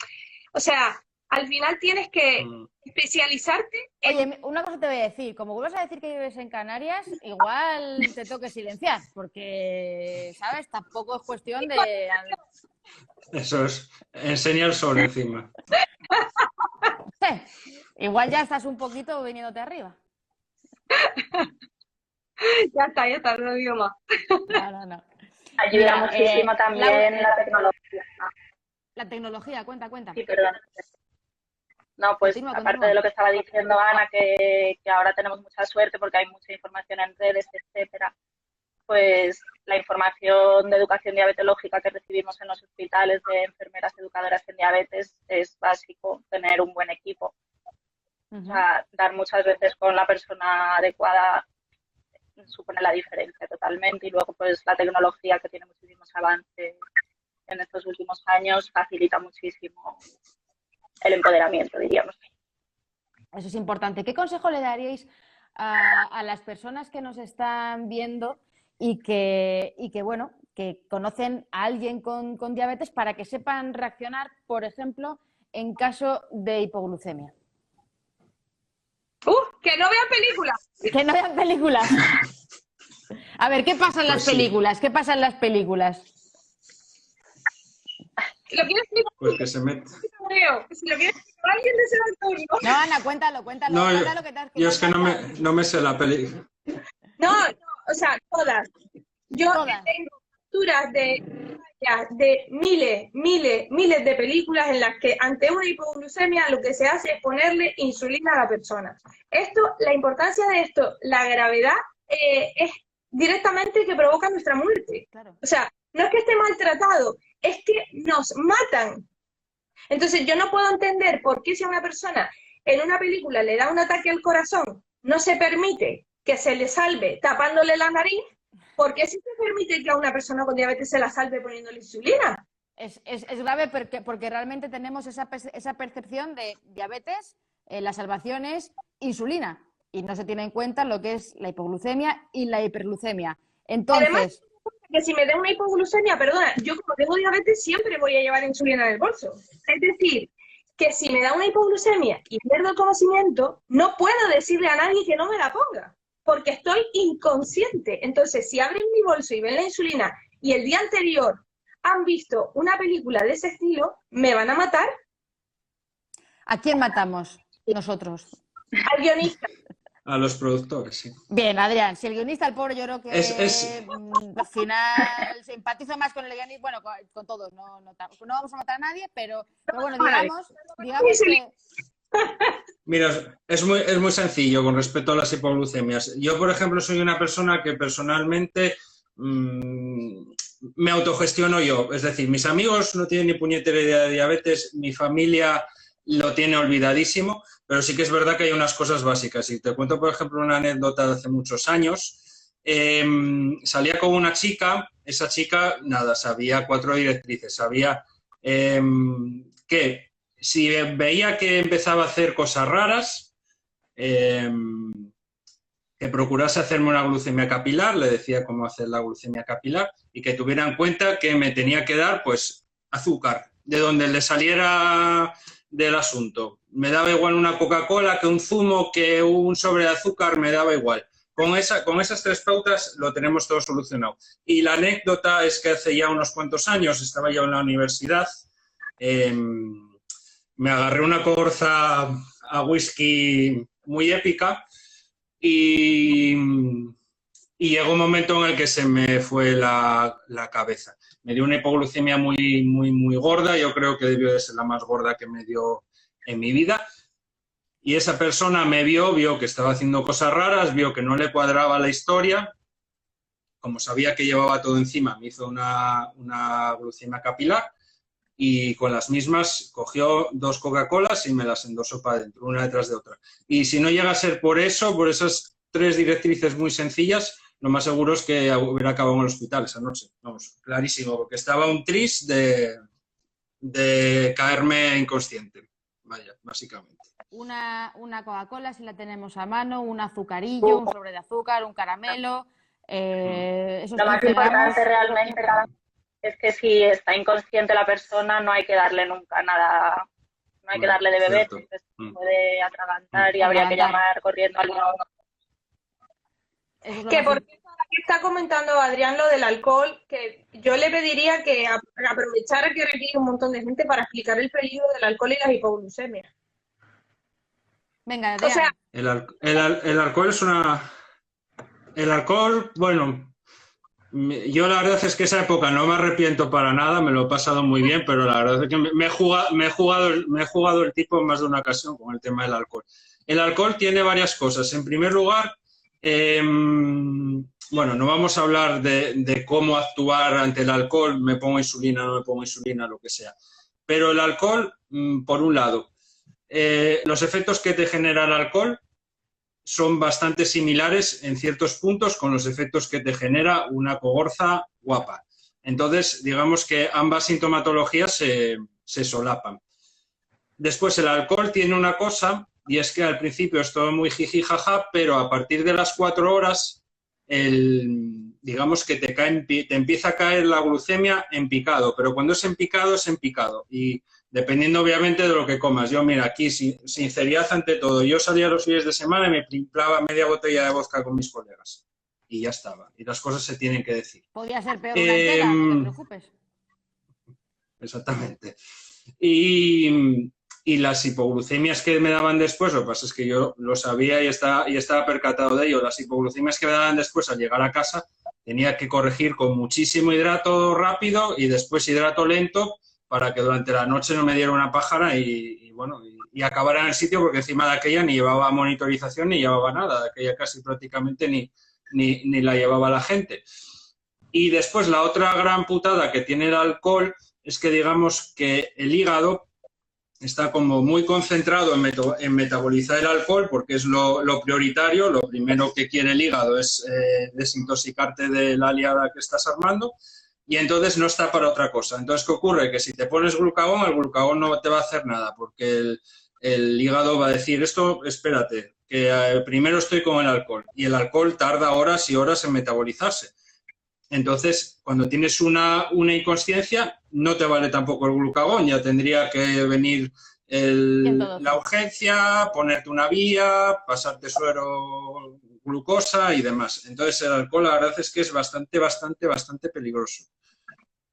O sea, al final tienes que especializarte en... Oye, una cosa te voy a decir, como vuelvas a decir que vives en Canarias, igual te toque silenciar, porque, ¿sabes? Tampoco es cuestión de... Eso es, enseña el sol encima. Igual ya estás un poquito viniéndote arriba. Ya está, no digo más. No. Ayuda muchísimo también la tecnología. La tecnología, cuenta. Sí, perdón. No, pues aparte de lo que estaba diciendo Ana, que ahora tenemos mucha suerte porque hay mucha información en redes, etcétera, pues la información de educación diabetológica que recibimos en los hospitales de enfermeras educadoras en diabetes es básico, tener un buen equipo. O sea, dar muchas veces con la persona adecuada supone la diferencia totalmente, y luego pues la tecnología, que tiene muchísimos avances en estos últimos años, facilita muchísimo el empoderamiento, diríamos. Eso es importante. ¿Qué consejo le daríais a las personas que nos están viendo y que bueno, que conocen a alguien con diabetes, para que sepan reaccionar, por ejemplo, en caso de hipoglucemia? Que no vean películas. Que no vean películas. A ver, ¿qué pasa en las películas? ¿Qué pasa en las películas? ¿Lo quieres explicar? Pues que se mete. Si lo quieres explicar, alguien de ese turno. No, Ana, cuéntalo. No, Cuéntalo que te has yo es que no me sé la película. No, o sea, todas. Yo tengo capturas de referencias de miles de películas en las que ante una hipoglucemia lo que se hace es ponerle insulina a la persona. La importancia de esto, la gravedad, es directamente que provoca nuestra muerte. Claro. O sea, no es que esté maltratado, es que nos matan. Entonces yo no puedo entender por qué si a una persona en una película le da un ataque al corazón, no se permite que se le salve tapándole la nariz, ¿por qué si se permite que a una persona con diabetes se la salve poniéndole insulina? Es grave porque realmente tenemos esa percepción de diabetes, la salvación es insulina, y no se tiene en cuenta lo que es la hipoglucemia y la hiperglucemia. Entonces, además, que si me da una hipoglucemia, perdona, yo como tengo diabetes siempre voy a llevar insulina en el bolso. Es decir, que si me da una hipoglucemia y pierdo el conocimiento, no puedo decirle a nadie que no me la ponga, porque estoy inconsciente. Entonces, si abren mi bolso y ven la insulina y el día anterior han visto una película de ese estilo, ¿me van a matar? ¿a quién matamos nosotros? Al guionista. A los productores, sí. Bien, Adrián, si el guionista, el pobre, yo creo que Es- al final se empatiza más con el guionista, bueno, con todos, no vamos a matar a nadie, pero bueno, digamos que... Mira, es muy sencillo con respecto a las hipoglucemias. Yo, por ejemplo, soy una persona que personalmente me autogestiono yo. Es decir, mis amigos no tienen ni puñetera idea de diabetes, mi familia lo tiene olvidadísimo, pero sí que es verdad que hay unas cosas básicas. Y te cuento, por ejemplo, una anécdota de hace muchos años. Salía con una chica, esa chica, nada, sabía 4 directrices, sabía que si veía que empezaba a hacer cosas raras, que procurase hacerme una glucemia capilar, le decía cómo hacer la glucemia capilar y que tuviera en cuenta que me tenía que dar, pues, azúcar, de donde le saliera del asunto. Me daba igual una Coca-Cola que un zumo, que un sobre de azúcar, me daba igual. Con esas 3 pautas lo tenemos todo solucionado. Y la anécdota es que hace ya unos cuantos años, estaba yo en la universidad, me agarré una corza a whisky muy épica y llegó un momento en el que se me fue la cabeza. Me dio una hipoglucemia muy gorda, yo creo que debió de ser la más gorda que me dio en mi vida. Y esa persona me vio que estaba haciendo cosas raras, vio que no le cuadraba la historia. Como sabía que llevaba todo encima, me hizo una glucemia capilar y con las mismas cogió 2 Coca-Colas y me las endosó para adentro, una detrás de otra. Y si no llega a ser por eso, por esas 3 directrices muy sencillas, lo más seguro es que hubiera acabado en el hospital esa noche. Vamos, clarísimo, porque estaba un tris de caerme inconsciente. Vaya, básicamente. Una Coca-Cola si la tenemos a mano, un azucarillo, un sobre de azúcar, un caramelo. Esos Lo más 15 gramos. importante realmente es que si está inconsciente la persona no hay que darle nunca nada, no hay que darle de beber, Cierto. porque se puede atragantar y habría que llamar corriendo al 112. Eso es lo Que más por cierto, ahora que está comentando Adrián lo del alcohol, que yo le pediría que aprovechara que requiere un montón de gente para explicar el peligro del alcohol y las hipoglucemias. Venga, O sea, El alcohol es una... El alcohol, bueno, yo la verdad es que esa época no me arrepiento para nada, me lo he pasado muy bien, pero la verdad es que me he jugado el tipo en más de una ocasión con el tema del alcohol. El alcohol tiene varias cosas. En primer lugar, bueno, no vamos a hablar de cómo actuar ante el alcohol, me pongo insulina, no me pongo insulina, lo que sea. Pero el alcohol, por un lado, los efectos que te genera el alcohol son bastante similares en ciertos puntos con los efectos que te genera una cogorza guapa. Entonces, digamos que ambas sintomatologías se solapan. Después, el alcohol tiene una cosa, y es que al principio es todo muy jiji jaja, pero a partir de las 4 horas, digamos que te empieza a caer la glucemia en picado, pero cuando es en picado, es en picado. Y dependiendo obviamente de lo que comas. Yo, mira, aquí sinceridad ante todo. Yo salía los fines de semana y me pimplaba media botella de vodka con mis colegas. Y ya estaba. Y las cosas se tienen que decir. Podría ser peor una entera, no te preocupes. Exactamente. Y las hipoglucemias que me daban después, lo que pasa es que yo lo sabía y estaba percatado de ello. Las hipoglucemias que me daban después al llegar a casa, Tenía que corregir con muchísimo hidrato rápido y después hidrato lento para que durante la noche no me diera una pájara y acabara en el sitio, porque encima de aquella ni llevaba monitorización ni llevaba nada, de aquella casi prácticamente ni la llevaba la gente. Y después la otra gran putada que tiene el alcohol es que digamos que el hígado está como muy concentrado en metabolizar el alcohol, porque es lo prioritario. Lo primero que quiere el hígado es desintoxicarte de la liada que estás armando, y entonces no está para otra cosa. Entonces, ¿qué ocurre? Que si te pones glucagón, el glucagón no te va a hacer nada, porque el hígado va a decir, esto, espérate, que primero estoy con el alcohol, y el alcohol tarda horas y horas en metabolizarse. Entonces, cuando tienes una inconsciencia, no te vale tampoco el glucagón, ya tendría que venir la urgencia, ponerte una vía, pasarte suero, glucosa y demás. Entonces, el alcohol, la verdad es que es bastante peligroso.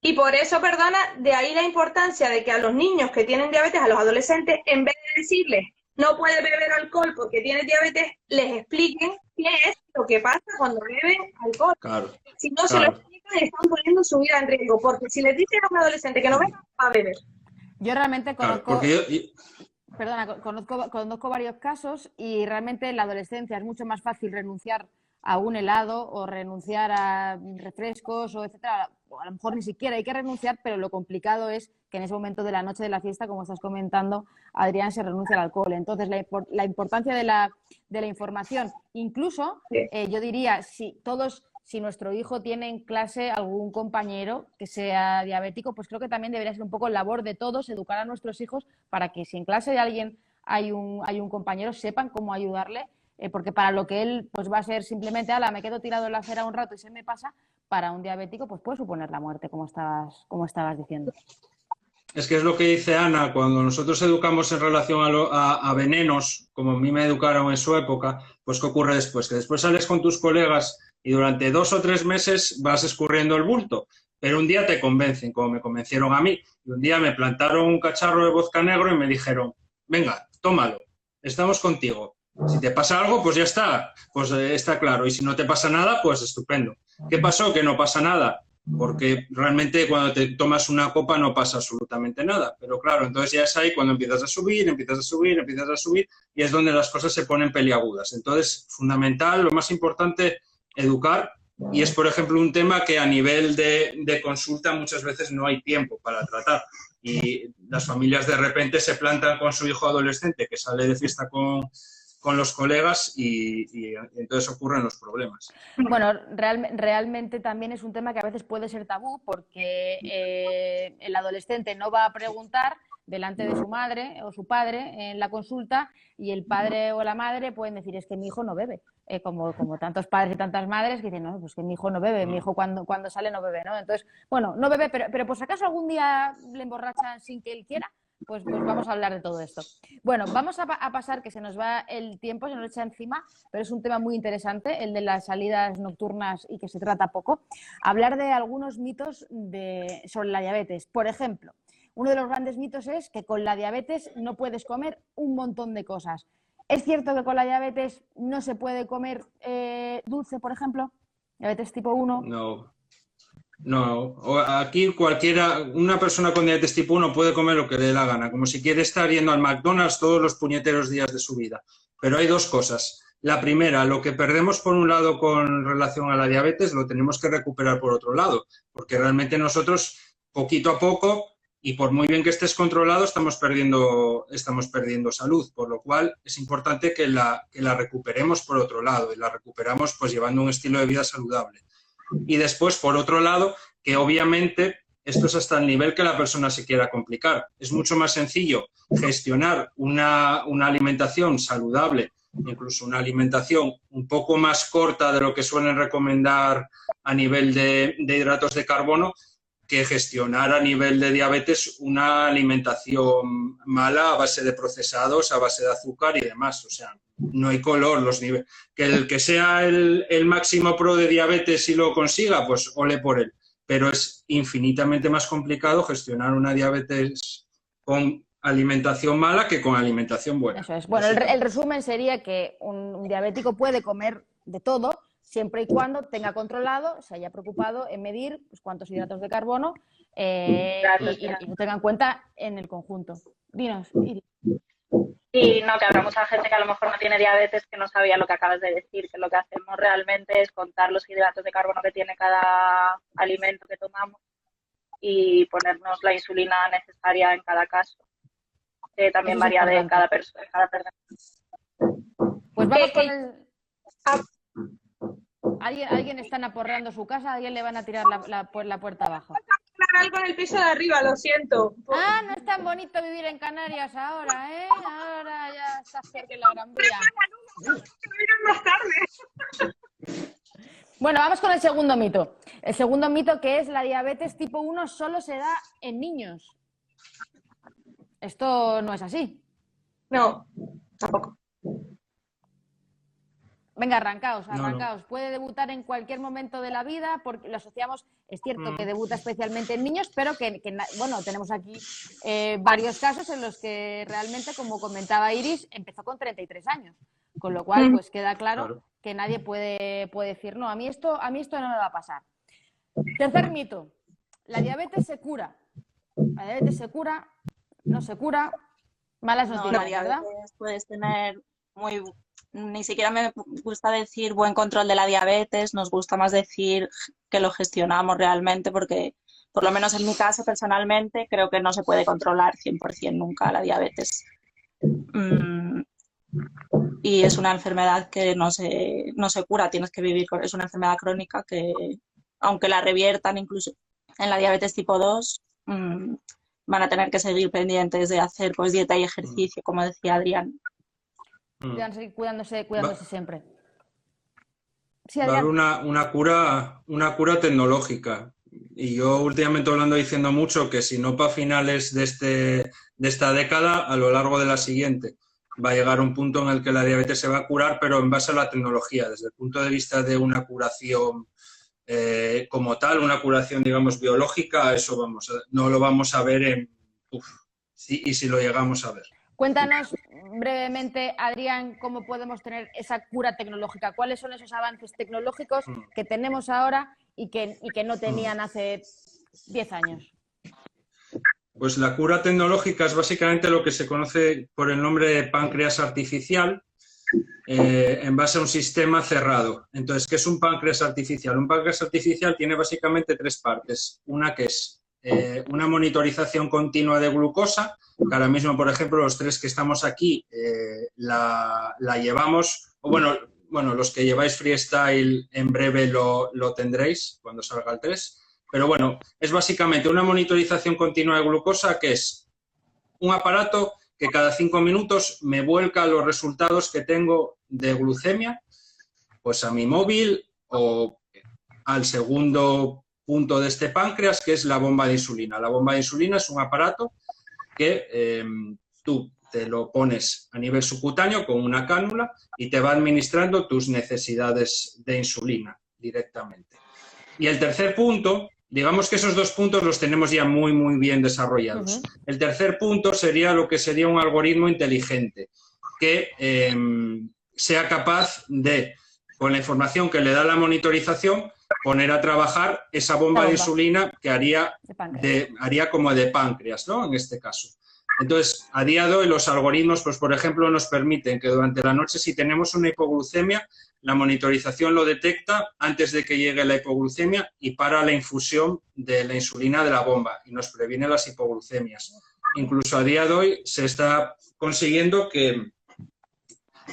Y por eso, perdona, de ahí la importancia de que a los niños que tienen diabetes, a los adolescentes, en vez de decirles no puedes beber alcohol porque tienes diabetes, les expliquen qué es lo que pasa cuando beben alcohol. Claro, si no se lo explican, están poniendo su vida en riesgo, porque si les dicen a un adolescente que no beba, va a beber. Yo realmente conozco... Claro, Perdona, conozco varios casos y realmente en la adolescencia es mucho más fácil renunciar a un helado o renunciar a refrescos o etcétera. O a lo mejor ni siquiera hay que renunciar, pero lo complicado es que en ese momento de la noche de la fiesta, como estás comentando, Adrián, se renuncia al alcohol. Entonces, la importancia de la información, incluso, yo diría, si nuestro hijo tiene en clase algún compañero que sea diabético, pues creo que también debería ser un poco labor de todos educar a nuestros hijos para que si en clase de alguien hay un compañero, sepan cómo ayudarle, porque para lo que él pues va a ser simplemente, me quedo tirado en la acera un rato y se me pasa, para un diabético pues puede suponer la muerte, como estabas diciendo. Es que es lo que dice Ana, cuando nosotros educamos en relación a venenos, como a mí me educaron en su época, pues ¿qué ocurre después? Que después sales con tus colegas y durante 2 o 3 meses vas escurriendo el bulto, pero un día te convencen, como me convencieron a mí, y un día me plantaron un cacharro de vodka negro y me dijeron, venga, tómalo, estamos contigo. Si te pasa algo, pues ya está, pues está claro, y si no te pasa nada, pues estupendo. ¿Qué pasó? Que no pasa nada. Porque realmente cuando te tomas una copa no pasa absolutamente nada, pero claro, entonces ya es ahí cuando empiezas a subir y es donde las cosas se ponen peliagudas. Entonces, fundamental, lo más importante, educar, y es por ejemplo un tema que a nivel de consulta muchas veces no hay tiempo para tratar y las familias de repente se plantan con su hijo adolescente que sale de fiesta con los colegas y entonces ocurren los problemas. Bueno, realmente también es un tema que a veces puede ser tabú porque el adolescente no va a preguntar delante de su madre o su padre en la consulta y el padre o la madre pueden decir es que mi hijo no bebe, como tantos padres y tantas madres que dicen no, pues que mi hijo no bebe, mi hijo cuando sale no bebe, ¿no? Entonces, bueno, no bebe, pero por si acaso algún día le emborrachan sin que él quiera, pues vamos a hablar de todo esto. Bueno, vamos a pasar, que se nos va el tiempo, se nos echa encima, pero es un tema muy interesante, el de las salidas nocturnas y que se trata poco. Hablar de algunos mitos sobre la diabetes. Por ejemplo, uno de los grandes mitos es que con la diabetes no puedes comer un montón de cosas. ¿Es cierto que con la diabetes no se puede comer dulce, por ejemplo? ¿Diabetes tipo 1? No, aquí una persona con diabetes tipo 1 puede comer lo que le dé la gana, como si quiere estar yendo al McDonald's todos los puñeteros días de su vida. Pero hay 2 cosas. La primera, lo que perdemos por un lado con relación a la diabetes lo tenemos que recuperar por otro lado, porque realmente nosotros, poquito a poco, y por muy bien que estés controlado, estamos perdiendo salud, por lo cual es importante que la recuperemos por otro lado, y la recuperamos pues llevando un estilo de vida saludable. Y después, por otro lado, que obviamente esto es hasta el nivel que la persona se quiera complicar. Es mucho más sencillo gestionar una alimentación saludable, incluso una alimentación un poco más corta de lo que suelen recomendar a nivel de hidratos de carbono, que gestionar a nivel de diabetes una alimentación mala a base de procesados, a base de azúcar y demás. O sea, no hay color los niveles. Que el que sea el máximo pro de diabetes y lo consiga, pues ole por él. Pero es infinitamente más complicado gestionar una diabetes con alimentación mala que con alimentación buena. Eso es. Bueno, el resumen sería que un diabético puede comer de todo siempre y cuando tenga controlado, se haya preocupado en medir pues, cuántos hidratos de carbono y lo tenga en cuenta en el conjunto. Dinos, Iris. Y no, que habrá mucha gente que a lo mejor no tiene diabetes que no sabía lo que acabas de decir, que lo que hacemos realmente es contar los hidratos de carbono que tiene cada alimento que tomamos y ponernos la insulina necesaria en cada caso. También varía de cada persona. Pues vamos con el... ¿Alguien están aporreando su casa? ¿Alguien le van a tirar la puerta abajo? Algo en el piso de arriba, lo siento. Ah, no es tan bonito vivir en Canarias ahora, ¿eh? Ahora ya está cerca la Gran Vía. Más tarde. Bueno, vamos con el segundo mito. El segundo mito, que es la diabetes tipo 1 solo se da en niños. Esto no es así. No, tampoco. Venga, arrancaos. No. Puede debutar en cualquier momento de la vida, porque lo asociamos, es cierto que debuta especialmente en niños, pero bueno, tenemos aquí varios casos en los que realmente, como comentaba Iris, empezó con 33 años. Con lo cual, pues queda claro que nadie puede decir, no, a mí esto no me va a pasar. Tercer mito, la diabetes se cura. La diabetes se cura, no se cura, malas noticias, la diabetes, ¿verdad? Puedes tener ni siquiera me gusta decir buen control de la diabetes, nos gusta más decir que lo gestionamos realmente porque, por lo menos en mi caso personalmente, creo que no se puede controlar 100% nunca la diabetes. Y es una enfermedad que no se cura, tienes que vivir con, es una enfermedad crónica que, aunque la reviertan incluso en la diabetes tipo 2, van a tener que seguir pendientes de hacer pues dieta y ejercicio, como decía Adrián. Cuidándose siempre. Sí, va a haber una cura tecnológica. Y yo últimamente hablando diciendo mucho que si no para finales de esta década, a lo largo de la siguiente, va a llegar un punto en el que la diabetes se va a curar, pero en base a la tecnología, desde el punto de vista de una curación como tal, una curación, digamos, biológica, eso no lo vamos a ver y si lo llegamos a ver. Cuéntanos brevemente, Adrián, cómo podemos tener esa cura tecnológica. ¿Cuáles son esos avances tecnológicos que tenemos ahora y que no tenían hace 10 años? Pues la cura tecnológica es básicamente lo que se conoce por el nombre de páncreas artificial en base a un sistema cerrado. Entonces, ¿qué es un páncreas artificial? Un páncreas artificial tiene básicamente 3 partes. Una que es una monitorización continua de glucosa, que ahora mismo, por ejemplo, los 3 que estamos aquí la llevamos, o bueno, los que lleváis freestyle en breve lo tendréis cuando salga el 3. Pero bueno, es básicamente una monitorización continua de glucosa, que es un aparato que cada 5 minutos me vuelca los resultados que tengo de glucemia, pues a mi móvil o al segundo punto de este páncreas, que es la bomba de insulina. La bomba de insulina es un aparato que tú te lo pones a nivel subcutáneo con una cánula y te va administrando tus necesidades de insulina directamente. Y el tercer punto, digamos que esos 2 puntos los tenemos ya muy, muy bien desarrollados. El tercer punto sería lo que sería un algoritmo inteligente que sea capaz de, con la información que le da la monitorización, poner a trabajar esa bomba de insulina que haría como de páncreas, ¿no? En este caso. Entonces, a día de hoy los algoritmos, pues por ejemplo, nos permiten que durante la noche, si tenemos una hipoglucemia, la monitorización lo detecta antes de que llegue la hipoglucemia y para la infusión de la insulina de la bomba y nos previene las hipoglucemias. Incluso a día de hoy se está consiguiendo que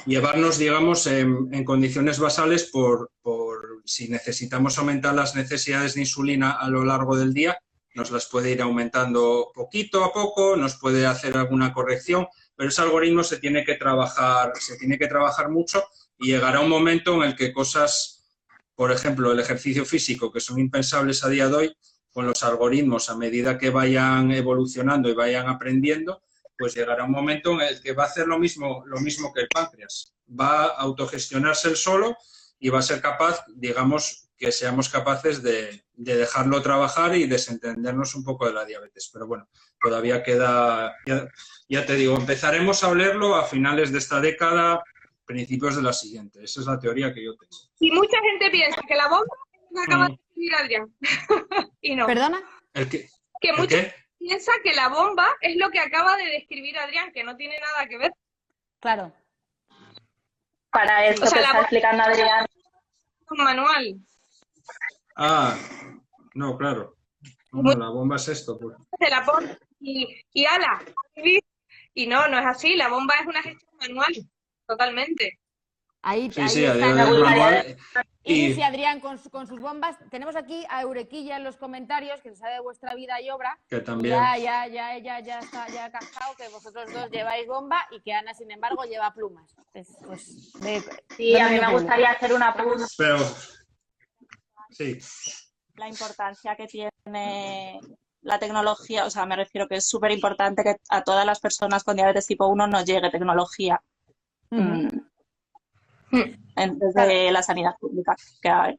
llevarnos, digamos, en condiciones basales por si necesitamos aumentar las necesidades de insulina a lo largo del día, nos las puede ir aumentando poquito a poco, nos puede hacer alguna corrección, pero ese algoritmo se tiene que trabajar mucho y llegará un momento en el que cosas, por ejemplo, el ejercicio físico, que son impensables a día de hoy, con los algoritmos, a medida que vayan evolucionando y vayan aprendiendo, pues llegará un momento en el que va a hacer lo mismo que el páncreas. Va a autogestionarse él solo y va a ser capaz, digamos, que seamos capaces de dejarlo trabajar y desentendernos un poco de la diabetes. Pero bueno, todavía queda, ya te digo, empezaremos a olerlo a finales de esta década, principios de la siguiente. Esa es la teoría que yo tengo. Y mucha gente piensa que la bomba es lo que acaba de decir Adrián. Y no. ¿Perdona? ¿El qué? Que ¿El mucha qué? gente piensa que la bomba es lo que acaba de describir Adrián, que no tiene nada que ver. Claro. Para esto O sea, que la está bomba- explicando Adrián, Un manual. Ah, no, claro. No, la bomba es esto, pues. Se la pone y ala. Y no, no es así. La bomba es una gestión manual. Totalmente. Ahí, Sí, ahí sí, están el manual. Iris y Y Adrián con sus bombas. Tenemos aquí a Eurequilla en los comentarios, que se sabe de vuestra vida y obra. que también. Ya está, ya ha captado que vosotros dos lleváis bomba y que Ana, sin embargo, lleva plumas. sí, a mí me gustaría hacer una apunte. Pero. Sí. La importancia que tiene la tecnología, o sea, me refiero que es súper importante que a todas las personas con diabetes tipo 1 nos llegue tecnología desde la sanidad pública que hay.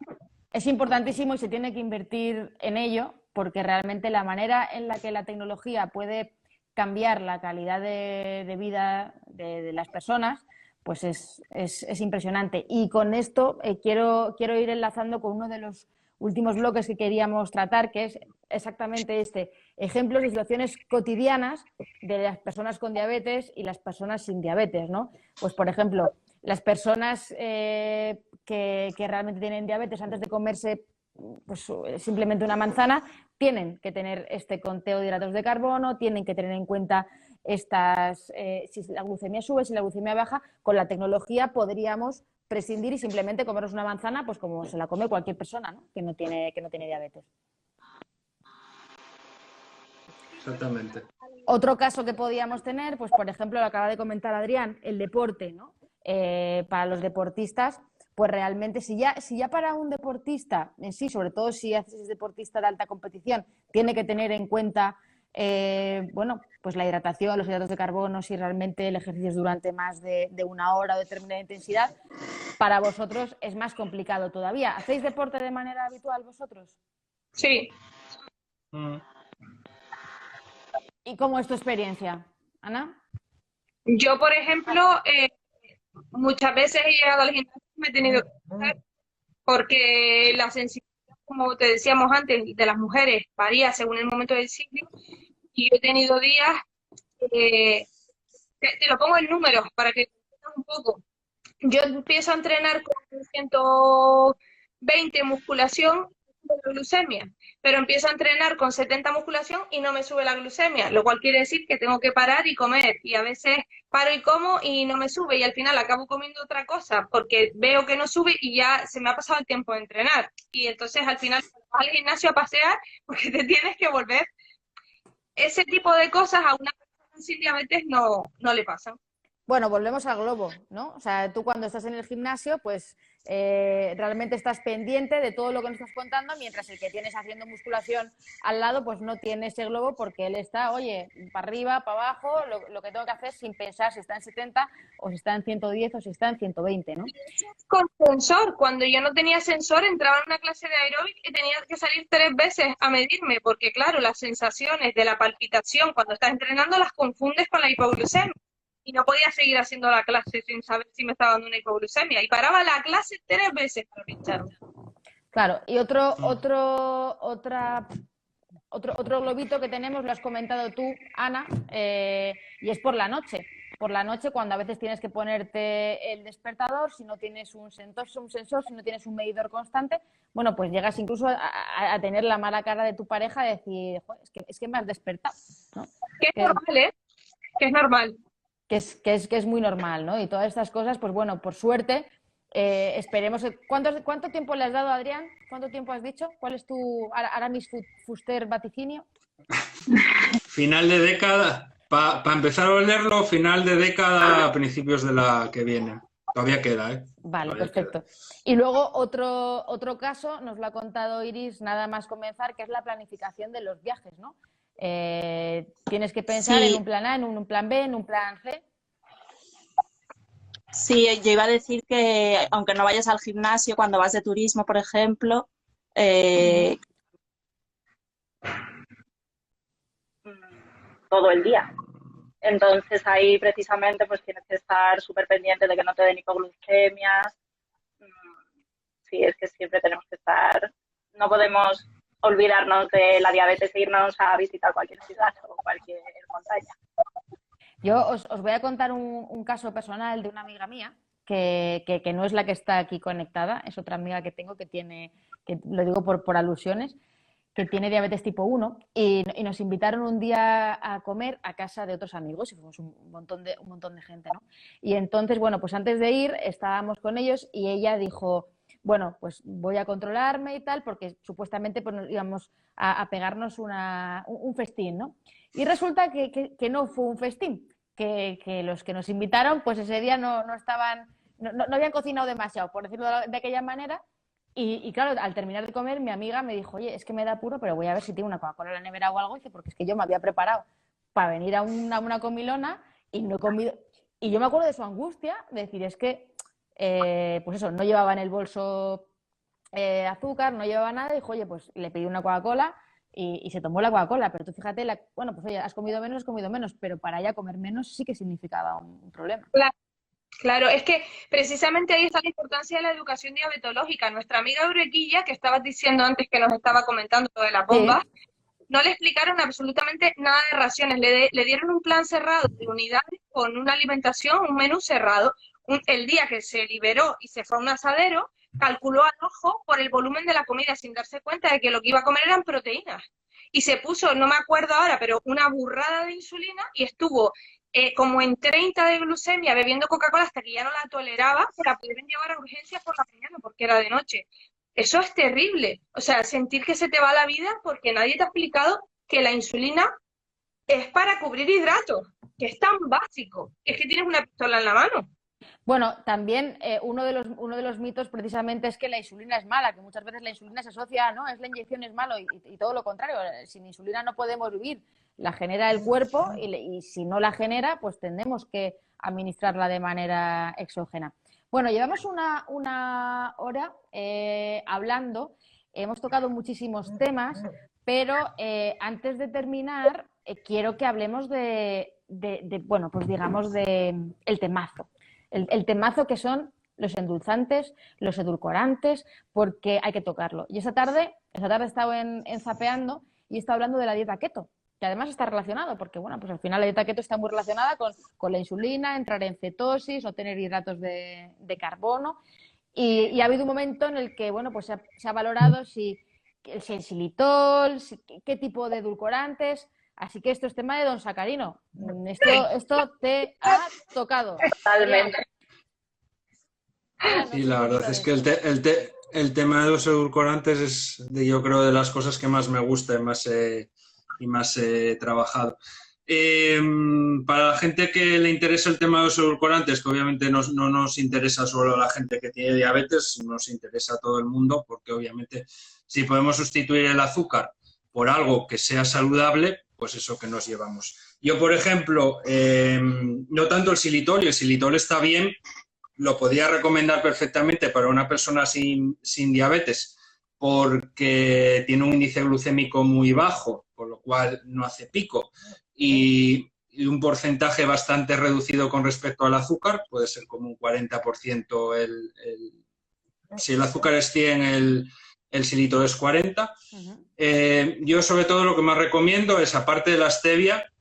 Es importantísimo y se tiene que invertir en ello porque realmente la manera en la que la tecnología puede cambiar la calidad de vida de las personas pues es impresionante. Y con esto quiero ir enlazando con uno de los últimos bloques que queríamos tratar, que es exactamente ejemplos de situaciones cotidianas de las personas con diabetes y las personas sin diabetes, ¿no? Pues, por ejemplo, las personas que realmente tienen diabetes antes de comerse pues, simplemente una manzana tienen que tener este conteo de hidratos de carbono, tienen que tener en cuenta si la glucemia sube, si la glucemia baja. Con la tecnología podríamos prescindir y simplemente comernos una manzana pues como se la come cualquier persona, ¿no? que no tiene diabetes. Exactamente. Otro caso que podíamos tener, pues por ejemplo, lo acaba de comentar Adrián, el deporte, ¿no? Para los deportistas, pues realmente si ya para un deportista en sí, sobre todo si es deportista de alta competición, tiene que tener en cuenta pues la hidratación, los hidratos de carbono, si realmente el ejercicio es durante más de una hora o de determinada intensidad, para vosotros es más complicado todavía. ¿Hacéis deporte de manera habitual vosotros? Sí. ¿Y cómo es tu experiencia, Ana? Yo, por ejemplo, muchas veces he llegado al gimnasio y me he tenido que hacer porque la sensibilidad, como te decíamos antes, de las mujeres varía según el momento del ciclo. Y yo he tenido días, te lo pongo en números para que entiendas un poco. Yo empiezo a entrenar con 120 musculación de la glucemia, pero empiezo a entrenar con 70 musculación y no me sube la glucemia, lo cual quiere decir que tengo que parar y comer, y a veces paro y como y no me sube, y al final acabo comiendo otra cosa porque veo que no sube y ya se me ha pasado el tiempo de entrenar, y entonces al final vas al gimnasio a pasear porque te tienes que volver. Ese tipo de cosas a una persona sin diabetes no le pasan. Bueno, volvemos al globo, ¿no? O sea, tú cuando estás en el gimnasio, pues realmente estás pendiente de todo lo que nos estás contando, mientras el que tienes haciendo musculación al lado, pues no tiene ese globo porque él está, oye, para arriba, para abajo, lo que tengo que hacer sin pensar si está en 70 o si está en 110 o si está en 120, ¿no? Con sensor, cuando yo no tenía sensor, entraba en una clase de aeróbic y tenía que salir 3 veces a medirme, porque claro, las sensaciones de la palpitación cuando estás entrenando las confundes con la hipoglucemia. Y no podía seguir haciendo la clase sin saber si me estaba dando una hipoglucemia. Y paraba la clase 3 veces para pincharme. Claro, y otro globito que tenemos, lo has comentado tú, Ana, y es por la noche. Por la noche, cuando a veces tienes que ponerte el despertador, si no tienes un sensor, si no tienes un medidor constante, bueno, pues llegas incluso a tener la mala cara de tu pareja de decir, es que me has despertado, ¿no? Que es normal, ¿eh? Que es normal. Que es muy normal, ¿no? Y todas estas cosas, pues bueno, por suerte, esperemos. ¿Cuánto tiempo le has dado, Adrián? ¿Cuánto tiempo has dicho? ¿Cuál es tu Aramis Fuster vaticinio? Final de década, para empezar a olerlo, final de década a principios de la que viene. Todavía queda, ¿eh? Vale, Todavía perfecto. queda. Y luego otro caso, nos lo ha contado Iris nada más comenzar, que es la planificación de los viajes, ¿no? Tienes que pensar en un plan A, en un plan B, en un plan C. Sí, yo iba a decir que aunque no vayas al gimnasio, cuando vas de turismo, por ejemplo, todo el día. Entonces ahí precisamente pues tienes que estar súper pendiente de que no te den hipoglucemias. Sí, es que siempre tenemos que estar, no podemos olvidarnos de la diabetes e irnos a visitar cualquier ciudad o cualquier montaña. Yo os voy a contar un caso personal de una amiga mía que no es la que está aquí conectada, es otra amiga que tengo que tiene, que lo digo por alusiones, que tiene diabetes tipo 1 y nos invitaron un día a comer a casa de otros amigos y fuimos un montón de gente, ¿no? Y entonces, bueno, pues antes de ir estábamos con ellos y ella dijo, bueno, pues voy a controlarme y tal, porque supuestamente pues, nos íbamos a pegarnos un festín, ¿no? Y resulta que no fue un festín, que los que nos invitaron, pues ese día no estaban, no habían cocinado demasiado, por decirlo de aquella manera. Y claro, al terminar de comer, mi amiga me dijo, oye, es que me da apuro, pero voy a ver si tiene una Coca-Cola en la nevera o algo. Dice, porque es que yo me había preparado para venir a una comilona y no he comido. Y yo me acuerdo de su angustia, de decir, es que, pues eso, no llevaba en el bolso azúcar, no llevaba nada. Dijo, oye, pues le pedí una Coca-Cola y se tomó la Coca-Cola. Pero tú fíjate, bueno, pues oye, has comido menos, pero para ella comer menos sí que significaba un problema. Claro, es que precisamente ahí está la importancia de la educación diabetológica. Nuestra amiga Eurequilla, que estabas diciendo antes que nos estaba comentando lo de las bombas, no le explicaron absolutamente nada de raciones. Le dieron un plan cerrado de unidades con una alimentación, un menú cerrado. El día que se liberó y se fue a un asadero, calculó al ojo por el volumen de la comida sin darse cuenta de que lo que iba a comer eran proteínas. Y se puso, no me acuerdo ahora, pero una burrada de insulina y estuvo como en 30 de glucemia bebiendo Coca-Cola hasta que ya no la toleraba para poder llevar a urgencias por la mañana porque era de noche. Eso es terrible. O sea, sentir que se te va la vida porque nadie te ha explicado que la insulina es para cubrir hidratos, que es tan básico. Es que tienes una pistola en la mano. Bueno, también uno de los mitos precisamente es que la insulina es mala, que muchas veces la insulina se asocia, ¿no? Es la inyección es malo y todo lo contrario. Sin insulina no podemos vivir. La genera el cuerpo y si no la genera, pues tendremos que administrarla de manera exógena. Bueno, llevamos una hora hablando, hemos tocado muchísimos temas, pero antes de terminar quiero que hablemos bueno, pues digamos el temazo. El temazo que son los endulzantes, los edulcorantes, porque hay que tocarlo. Y esta tarde he estado en Zapeando y he estado hablando de la dieta keto, que además está relacionado, porque bueno, pues al final la dieta keto está muy relacionada con la insulina, entrar en cetosis, no tener hidratos de carbono. Y ha habido un momento en el que bueno, pues se ha valorado si el xilitol, qué tipo de edulcorantes. Así que esto es tema de don Sacarino. Esto te ha tocado. Totalmente. Sí, la verdad es que el tema de los edulcorantes es, yo creo, de las cosas que más me gusta y más he trabajado. Para la gente que le interesa el tema de los edulcorantes, que obviamente no nos interesa solo a la gente que tiene diabetes, nos interesa a todo el mundo, porque obviamente si podemos sustituir el azúcar por algo que sea saludable, pues eso que nos llevamos. Yo, por ejemplo, no tanto el xilitol, y el xilitol está bien, lo podría recomendar perfectamente para una persona sin diabetes, porque tiene un índice glucémico muy bajo, por lo cual no hace pico, y un porcentaje bastante reducido con respecto al azúcar, puede ser como un 40%. Si el azúcar es 100, el xilitol es 40. Yo sobre todo lo que más recomiendo es, aparte de la stevia,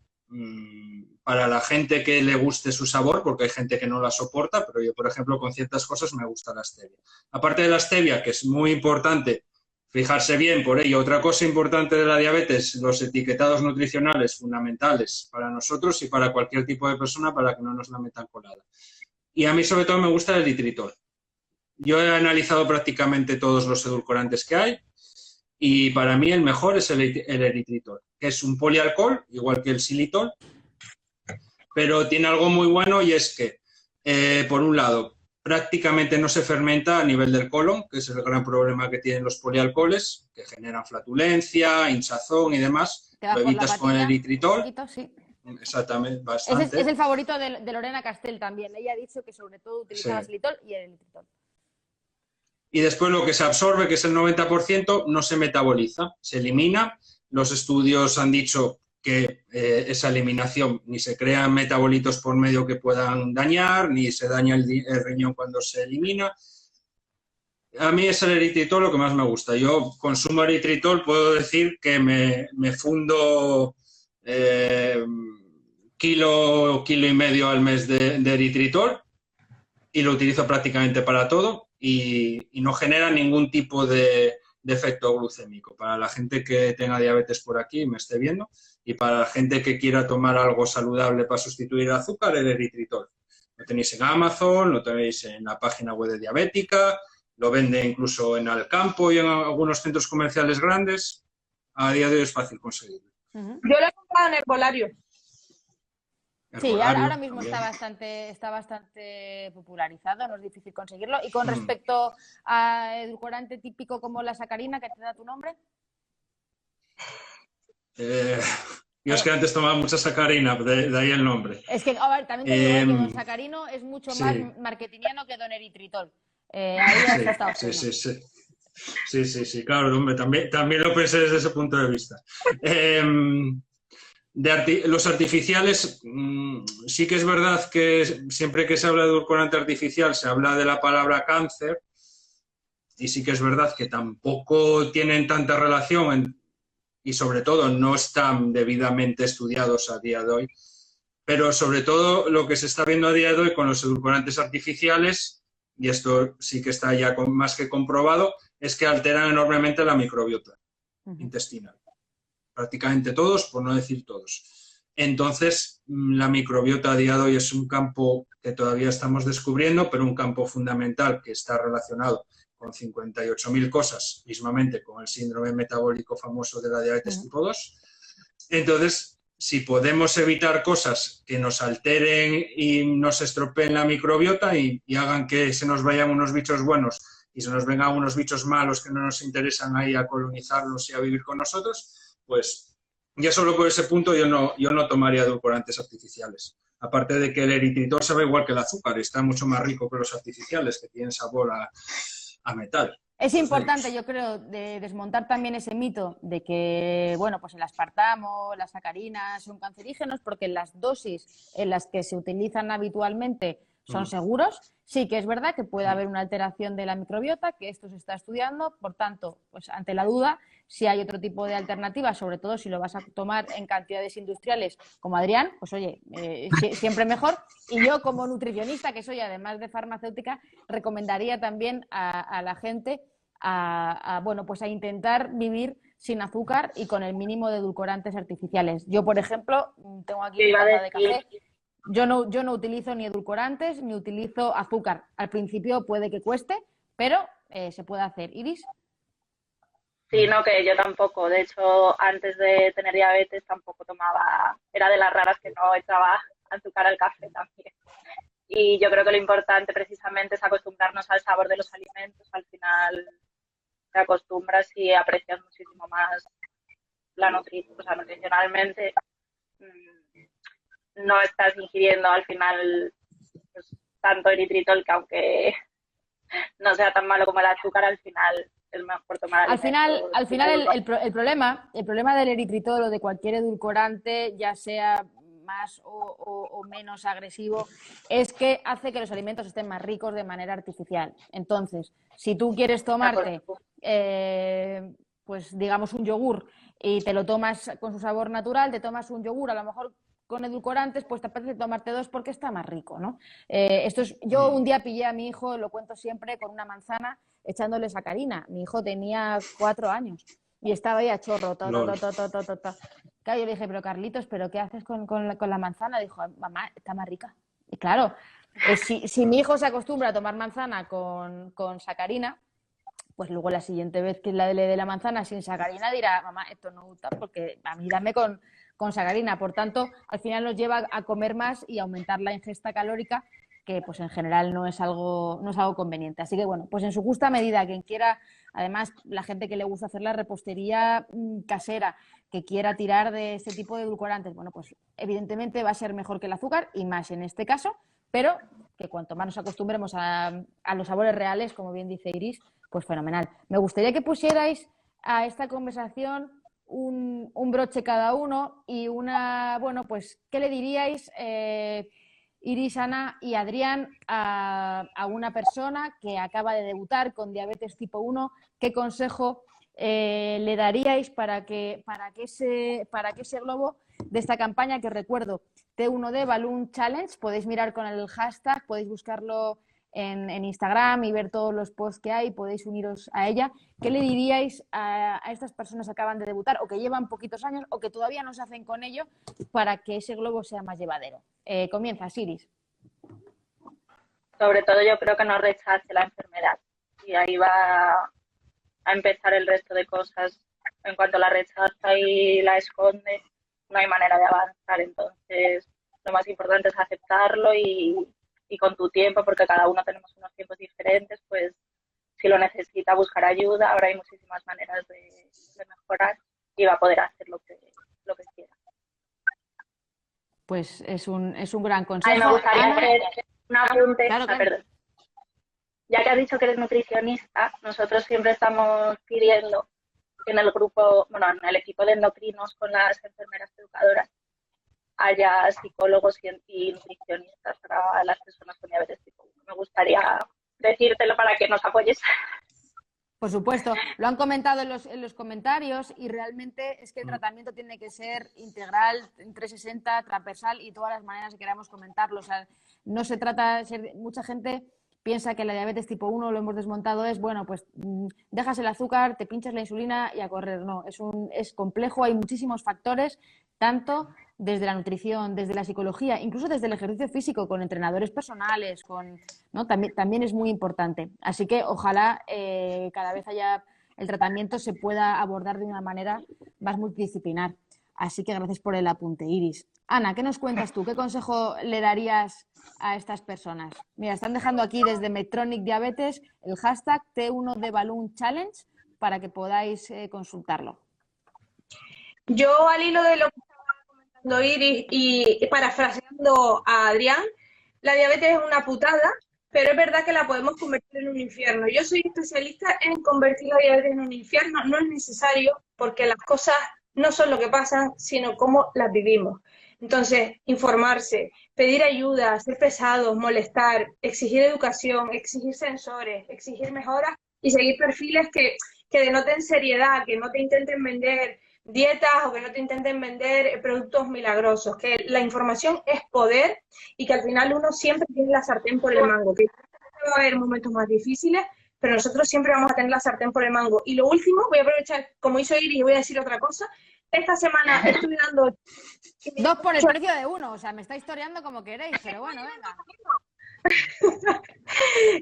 para la gente que le guste su sabor, porque hay gente que no la soporta, pero yo, por ejemplo, con ciertas cosas me gusta la stevia. Aparte de la stevia, que es muy importante fijarse bien por ello, otra cosa importante de la diabetes, los etiquetados nutricionales fundamentales para nosotros y para cualquier tipo de persona, para que no nos la metan colada. Y a mí sobre todo me gusta el eritritol. Yo he analizado prácticamente todos los edulcorantes que hay y para mí el mejor es el eritritol, que es un polialcohol, igual que el xilitol, pero tiene algo muy bueno y es que, por un lado, prácticamente no se fermenta a nivel del colon, que es el gran problema que tienen los polialcoholes, que generan flatulencia, hinchazón y demás. Lo evitas con el eritritol. Poquito, sí. Exactamente, bastante. Es el favorito de Lorena Castell también. Ella ha dicho que sobre todo utilizaba xilitol y el eritritol. Y después lo que se absorbe, que es el 90%, no se metaboliza, se elimina. Los estudios han dicho que esa eliminación ni se crean metabolitos por medio que puedan dañar, ni se daña el riñón cuando se elimina. A mí es el eritritol lo que más me gusta. Yo consumo eritritol, puedo decir que me fundo kilo y medio al mes de eritritol y lo utilizo prácticamente para todo y no genera ningún tipo de efecto glucémico. Para la gente que tenga diabetes por aquí y me esté viendo, y para la gente que quiera tomar algo saludable para sustituir el azúcar, el eritritol. Lo tenéis en Amazon, lo tenéis en la página web de Diabética, lo vende incluso en Alcampo y en algunos centros comerciales grandes. A día de hoy es fácil conseguirlo. Yo lo he comprado en Herbolario. Sí, ahora mismo está bastante popularizado, no es difícil conseguirlo. Y con respecto a edulcorante típico como la sacarina, que te da tu nombre. Yo es que antes tomaba mucha sacarina, de ahí el nombre. Es que, a ver, también te digo que don Sacarino es mucho más marketingiano que don eritritol. Ahí está opción. Sí, claro, hombre, también lo pensé desde ese punto de vista. Los artificiales, sí que es verdad que siempre que se habla de edulcorante artificial se habla de la palabra cáncer, y sí que es verdad que tampoco tienen tanta relación y sobre todo no están debidamente estudiados a día de hoy, pero sobre todo lo que se está viendo a día de hoy con los edulcorantes artificiales, y esto sí que está ya más que comprobado, es que alteran enormemente la microbiota intestinal. Prácticamente todos, por no decir todos. Entonces, la microbiota a día de hoy es un campo que todavía estamos descubriendo, pero un campo fundamental que está relacionado con 58.000 cosas, mismamente con el síndrome metabólico famoso de la diabetes tipo 2. Entonces, si podemos evitar cosas que nos alteren y nos estropeen la microbiota y hagan que se nos vayan unos bichos buenos y se nos vengan unos bichos malos que no nos interesan ahí a colonizarlos y a vivir con nosotros, pues ya solo por ese punto yo no tomaría edulcorantes artificiales. Aparte de que el eritritol sabe igual que el azúcar, está mucho más rico que los artificiales, que tienen sabor a metal. Es importante, yo creo, de desmontar también ese mito de que, bueno, pues el aspartamo, las sacarinas son cancerígenos, porque las dosis en las que se utilizan habitualmente son seguros. Sí que es verdad que puede haber una alteración de la microbiota, que esto se está estudiando, por tanto, pues ante la duda, si hay otro tipo de alternativa, sobre todo si lo vas a tomar en cantidades industriales como Adrián, pues oye, siempre mejor. Y yo como nutricionista, que soy además de farmacéutica, recomendaría también a la gente bueno, pues a intentar vivir sin azúcar y con el mínimo de edulcorantes artificiales. Yo, por ejemplo, tengo aquí una taza de café. Yo no utilizo ni edulcorantes ni utilizo azúcar. Al principio puede que cueste, pero se puede hacer. ¿Iris? Sí, no, que yo tampoco. De hecho, antes de tener diabetes tampoco tomaba, era de las raras que no echaba azúcar al café también. Y yo creo que lo importante precisamente es acostumbrarnos al sabor de los alimentos. Al final te acostumbras y aprecias muchísimo más la nutrición, o sea, nutricionalmente. No estás ingiriendo al final pues, tanto eritritol, que aunque no sea tan malo como el azúcar, al final es mejor tomar alimentos. Al final el problema del eritritol o de cualquier edulcorante, ya sea más o menos agresivo, es que hace que los alimentos estén más ricos de manera artificial. Entonces, si tú quieres tomarte, pues digamos un yogur y te lo tomas con su sabor natural, te tomas un yogur a lo mejor con edulcorantes, pues te apetece tomarte dos porque está más rico, ¿no? Yo un día pillé a mi hijo, lo cuento siempre, con una manzana echándole sacarina. Mi hijo tenía 4 años y estaba ahí a chorro. Claro, yo le dije, pero Carlitos, ¿pero qué haces con la manzana? Dijo, mamá, está más rica. Y claro, si mi hijo se acostumbra a tomar manzana con sacarina, pues luego la siguiente vez que le dé la manzana sin sacarina dirá, mamá, esto no gusta porque a mí dame con sacarina. Por tanto, al final nos lleva a comer más y aumentar la ingesta calórica, que pues en general no es algo conveniente. Así que bueno, pues en su justa medida, quien quiera, además la gente que le gusta hacer la repostería casera, que quiera tirar de este tipo de edulcorantes, bueno, pues evidentemente va a ser mejor que el azúcar y más en este caso, pero que cuanto más nos acostumbremos a los sabores reales, como bien dice Iris, pues fenomenal. Me gustaría que pusierais a esta conversación un broche cada uno y bueno, pues, ¿qué le diríais, Iris, Ana y Adrián, a una persona que acaba de debutar con diabetes tipo 1? ¿Qué consejo le daríais para que ese globo de esta campaña, que recuerdo, T1D Balloon Challenge, podéis mirar con el hashtag, podéis buscarlo en Instagram y ver todos los posts que hay, podéis uniros a ella? ¿Qué le diríais a estas personas que acaban de debutar o que llevan poquitos años o que todavía no se hacen con ello para que ese globo sea más llevadero? Comienza, Iris. Sobre todo yo creo que no rechace la enfermedad y ahí va a empezar el resto de cosas. En cuanto la rechaza y la esconde, no hay manera de avanzar. Entonces, lo más importante es aceptarlo y con tu tiempo, porque cada uno tenemos unos tiempos diferentes, pues si lo necesita, buscar ayuda. Ahora hay muchísimas maneras de mejorar y va a poder hacer lo que quiera. Pues es un gran consejo. A mí me gustaría hacer un apunte. Claro. Perdón. Ya que has dicho que eres nutricionista, nosotros siempre estamos pidiendo que en el grupo, bueno, en el equipo de endocrinos con las enfermeras educadoras haya psicólogos y nutricionistas para las personas con diabetes tipo 1. Me gustaría decírtelo para que nos apoyes. Por supuesto, lo han comentado en los comentarios y realmente es que el tratamiento tiene que ser integral, 360, transversal y todas las maneras que queramos comentarlo. O sea, no se trata de ser... Mucha gente piensa que la diabetes tipo 1, lo hemos desmontado, es, bueno, pues dejas el azúcar, te pinchas la insulina y a correr. No, es complejo, hay muchísimos factores, tanto desde la nutrición, desde la psicología, incluso desde el ejercicio físico, con entrenadores personales, ¿no? También es muy importante. Así que ojalá cada vez el tratamiento se pueda abordar de una manera más multidisciplinar. Así que gracias por el apunte, Iris. Ana, ¿qué nos cuentas tú? ¿Qué consejo le darías a estas personas? Mira, están dejando aquí desde Medtronic Diabetes el hashtag T1D Balloon Challenge para que podáis consultarlo. Yo, al hilo de lo que estaba comentando Iris y parafraseando a Adrián, la diabetes es una putada, pero es verdad que la podemos convertir en un infierno. Yo soy especialista en convertir la diabetes en un infierno. No es necesario, porque las cosas no son lo que pasan, sino cómo las vivimos. Entonces, informarse, pedir ayuda, ser pesados, molestar, exigir educación, exigir sensores, exigir mejoras y seguir perfiles que denoten seriedad, que no te intenten vender dietas o que no te intenten vender productos milagrosos, que la información es poder y que al final uno siempre tiene la sartén por el mango, que va a haber momentos más difíciles, pero nosotros siempre vamos a tener la sartén por el mango. Y lo último, voy a aprovechar, como hizo Iris, y voy a decir otra cosa. Esta semana estoy dando... 2 por el precio de 1, o sea, me estáis toreando como queréis, pero bueno, venga.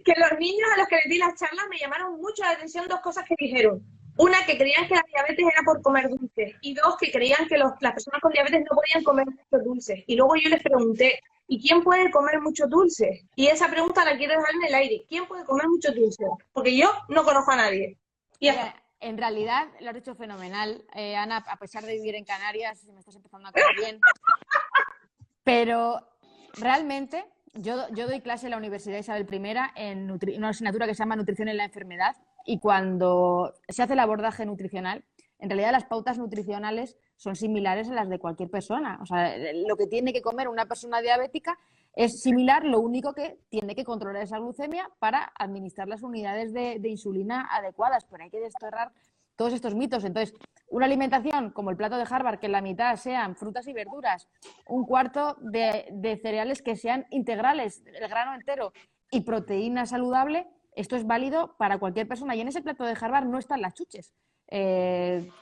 Que los niños a los que les di las charlas me llamaron mucho la atención 2 cosas que dijeron. Una, que creían que la diabetes era por comer dulces. Y 2, que creían que las personas con diabetes no podían comer muchos dulces. Y luego yo les pregunté, ¿y quién puede comer muchos dulces? Y esa pregunta la quiero dejar en el aire. ¿Quién puede comer muchos dulces? Porque yo no conozco a nadie. Y en realidad lo has hecho fenomenal, Ana, a pesar de vivir en Canarias, me estás empezando a caer bien. Pero realmente yo doy clase en la Universidad Isabel I en una asignatura que se llama Nutrición en la Enfermedad, y cuando se hace el abordaje nutricional, en realidad las pautas nutricionales son similares a las de cualquier persona. O sea, lo que tiene que comer una persona diabética es similar, lo único que tiene que controlar esa glucemia para administrar las unidades de insulina adecuadas, pero hay que desterrar todos estos mitos. Entonces, una alimentación como el plato de Harvard, que la mitad sean frutas y verduras, un cuarto de cereales que sean integrales, el grano entero y proteína saludable, esto es válido para cualquier persona. Y en ese plato de Harvard no están las chuches.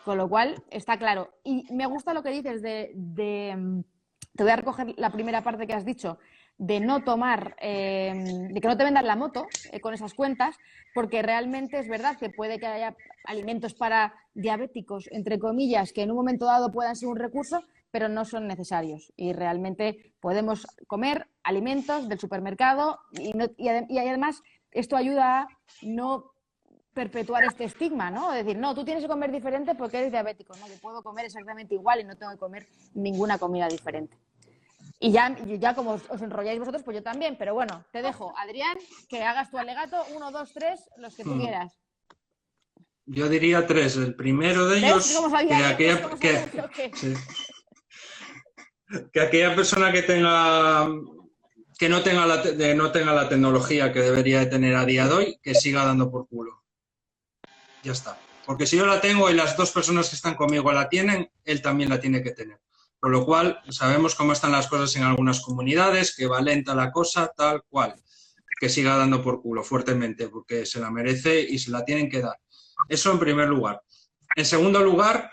Con lo cual, está claro. Y me gusta lo que dices te voy a recoger la primera parte que has dicho, de no tomar, de que no te vendan la moto con esas cuentas, porque realmente es verdad que puede que haya alimentos para diabéticos, entre comillas, que en un momento dado puedan ser un recurso, pero no son necesarios. Y realmente podemos comer alimentos del supermercado y además esto ayuda a no perpetuar este estigma, ¿no? Es decir, no, tú tienes que comer diferente porque eres diabético. No, yo puedo comer exactamente igual y no tengo que comer ninguna comida diferente. Y ya como os enrolláis vosotros, pues yo también. Pero bueno, te dejo, Adrián, que hagas tu alegato, 1, 2, 3, los que tú quieras. Yo diría 3. El primero de ¿Ves? ellos, ¿Cómo sabía? ¿Cómo sabía yo que? sí, que aquella persona que no tenga la tecnología que debería de tener a día de hoy, que siga dando por culo. Ya está. Porque si yo la tengo y las 2 personas que están conmigo la tienen, él también la tiene que tener. Con lo cual, sabemos cómo están las cosas en algunas comunidades, que va lenta la cosa, tal cual. Que siga dando por culo fuertemente, porque se la merece y se la tienen que dar. Eso en primer lugar. En segundo lugar,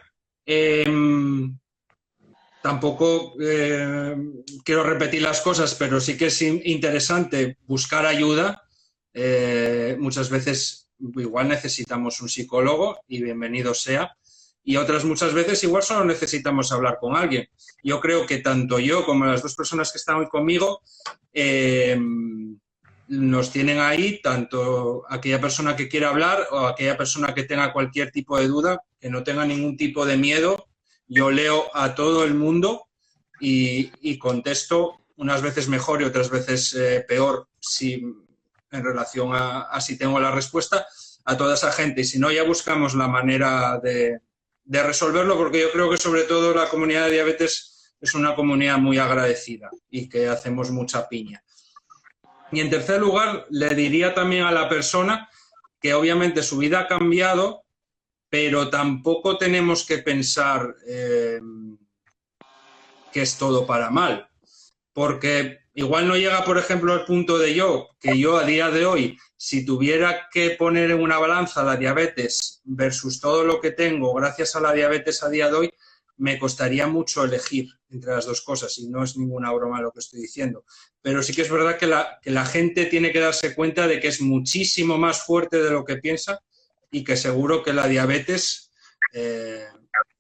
tampoco quiero repetir las cosas, pero sí que es interesante buscar ayuda. Muchas veces igual necesitamos un psicólogo y bienvenido sea. Y otras muchas veces igual solo necesitamos hablar con alguien. Yo creo que tanto yo como las 2 personas que están hoy conmigo nos tienen ahí, tanto aquella persona que quiera hablar o aquella persona que tenga cualquier tipo de duda, que no tenga ningún tipo de miedo. Yo leo a todo el mundo y contesto unas veces mejor y otras veces peor en relación a si tengo la respuesta a toda esa gente. Y si no, ya buscamos la manera de resolverlo, porque yo creo que sobre todo la comunidad de diabetes es una comunidad muy agradecida y que hacemos mucha piña. Y en tercer lugar, le diría también a la persona que obviamente su vida ha cambiado, pero tampoco tenemos que pensar que es todo para mal. Porque igual no llega, por ejemplo, al punto de que yo a día de hoy, si tuviera que poner en una balanza la diabetes versus todo lo que tengo gracias a la diabetes a día de hoy, me costaría mucho elegir entre las 2 cosas, y no es ninguna broma lo que estoy diciendo. Pero sí que es verdad que la gente tiene que darse cuenta de que es muchísimo más fuerte de lo que piensa y que seguro que la diabetes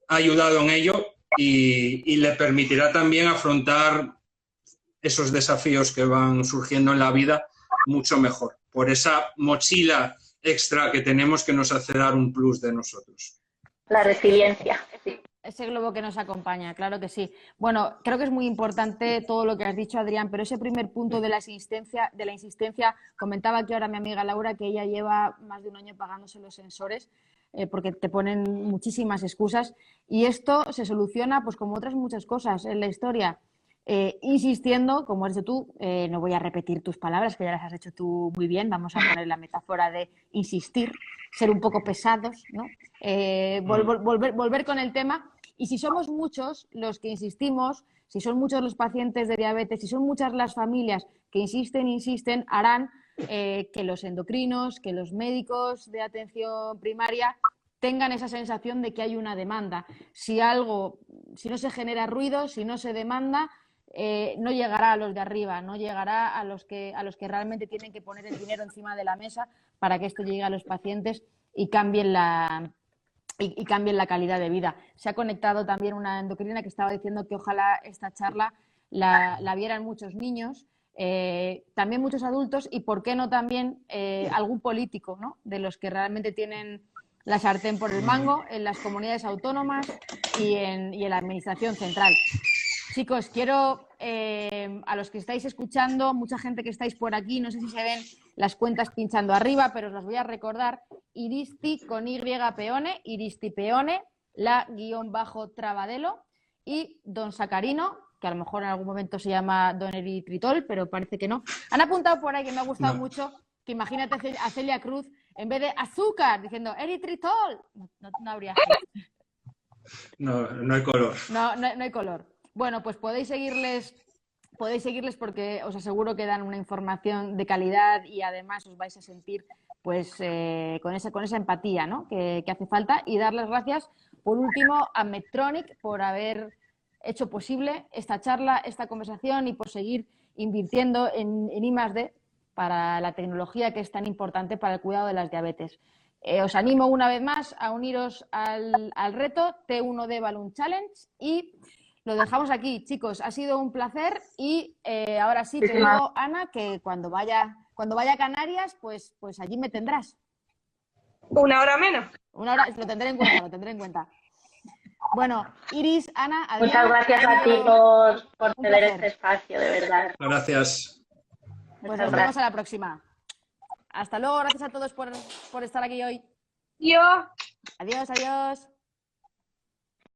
ha ayudado en ello y le permitirá también afrontar esos desafíos que van surgiendo en la vida mucho mejor, por esa mochila extra que tenemos que nos hace dar un plus de nosotros. La resiliencia. Sí. Ese globo que nos acompaña, claro que sí. Bueno, creo que es muy importante todo lo que has dicho, Adrián, pero ese primer punto de la insistencia, comentaba aquí ahora mi amiga Laura que ella lleva más de un año pagándose los sensores porque te ponen muchísimas excusas, y esto se soluciona pues como otras muchas cosas en la historia. Insistiendo, como has dicho tú, no voy a repetir tus palabras, que ya las has hecho tú muy bien, vamos a poner la metáfora de insistir, ser un poco pesados, ¿no? Volver con el tema, y si somos muchos los que insistimos, si son muchos los pacientes de diabetes, si son muchas las familias que insisten, harán que los endocrinos, que los médicos de atención primaria tengan esa sensación de que hay una demanda. Si no se genera ruido, si no se demanda, no llegará a los de arriba, no llegará a los que realmente tienen que poner el dinero encima de la mesa para que esto llegue a los pacientes y cambien la calidad de vida. Se ha conectado también una endocrina que estaba diciendo que ojalá esta charla la vieran muchos niños, también muchos adultos, y por qué no también algún político, ¿no? De los que realmente tienen la sartén por el mango en las comunidades autónomas y en la administración central. Chicos, quiero a los que estáis escuchando, mucha gente que estáis por aquí, no sé si se ven las cuentas pinchando arriba, pero os las voy a recordar. Iristi con Y Peone, Iristi Peone, la _Trabadelo, y Don Sacarino, que a lo mejor en algún momento se llama Don Eritritol, pero parece que no. Han apuntado por ahí, que me ha gustado mucho, que imagínate a Celia Cruz, en vez de azúcar, diciendo eritritol. No habría. No hay color. No hay color. Bueno, pues podéis seguirles porque os aseguro que dan una información de calidad y además os vais a sentir pues con esa empatía, ¿no? que hace falta, y dar las gracias por último a Medtronic por haber hecho posible esta charla, esta conversación, y por seguir invirtiendo en I+D para la tecnología que es tan importante para el cuidado de las diabetes. Os animo una vez más a uniros al reto T1D Balloon Challenge, y lo dejamos aquí, chicos. Ha sido un placer, y ahora sí te digo, Ana, que cuando vaya a Canarias, pues allí me tendrás. Una hora menos. Una hora, lo tendré en cuenta. Bueno, Iris, Ana, Adrián, muchas gracias a ti por ceder este espacio, de verdad. Gracias. Pues nos vemos a la próxima. Hasta luego, gracias a todos por estar aquí hoy. Yo. Adiós, adiós.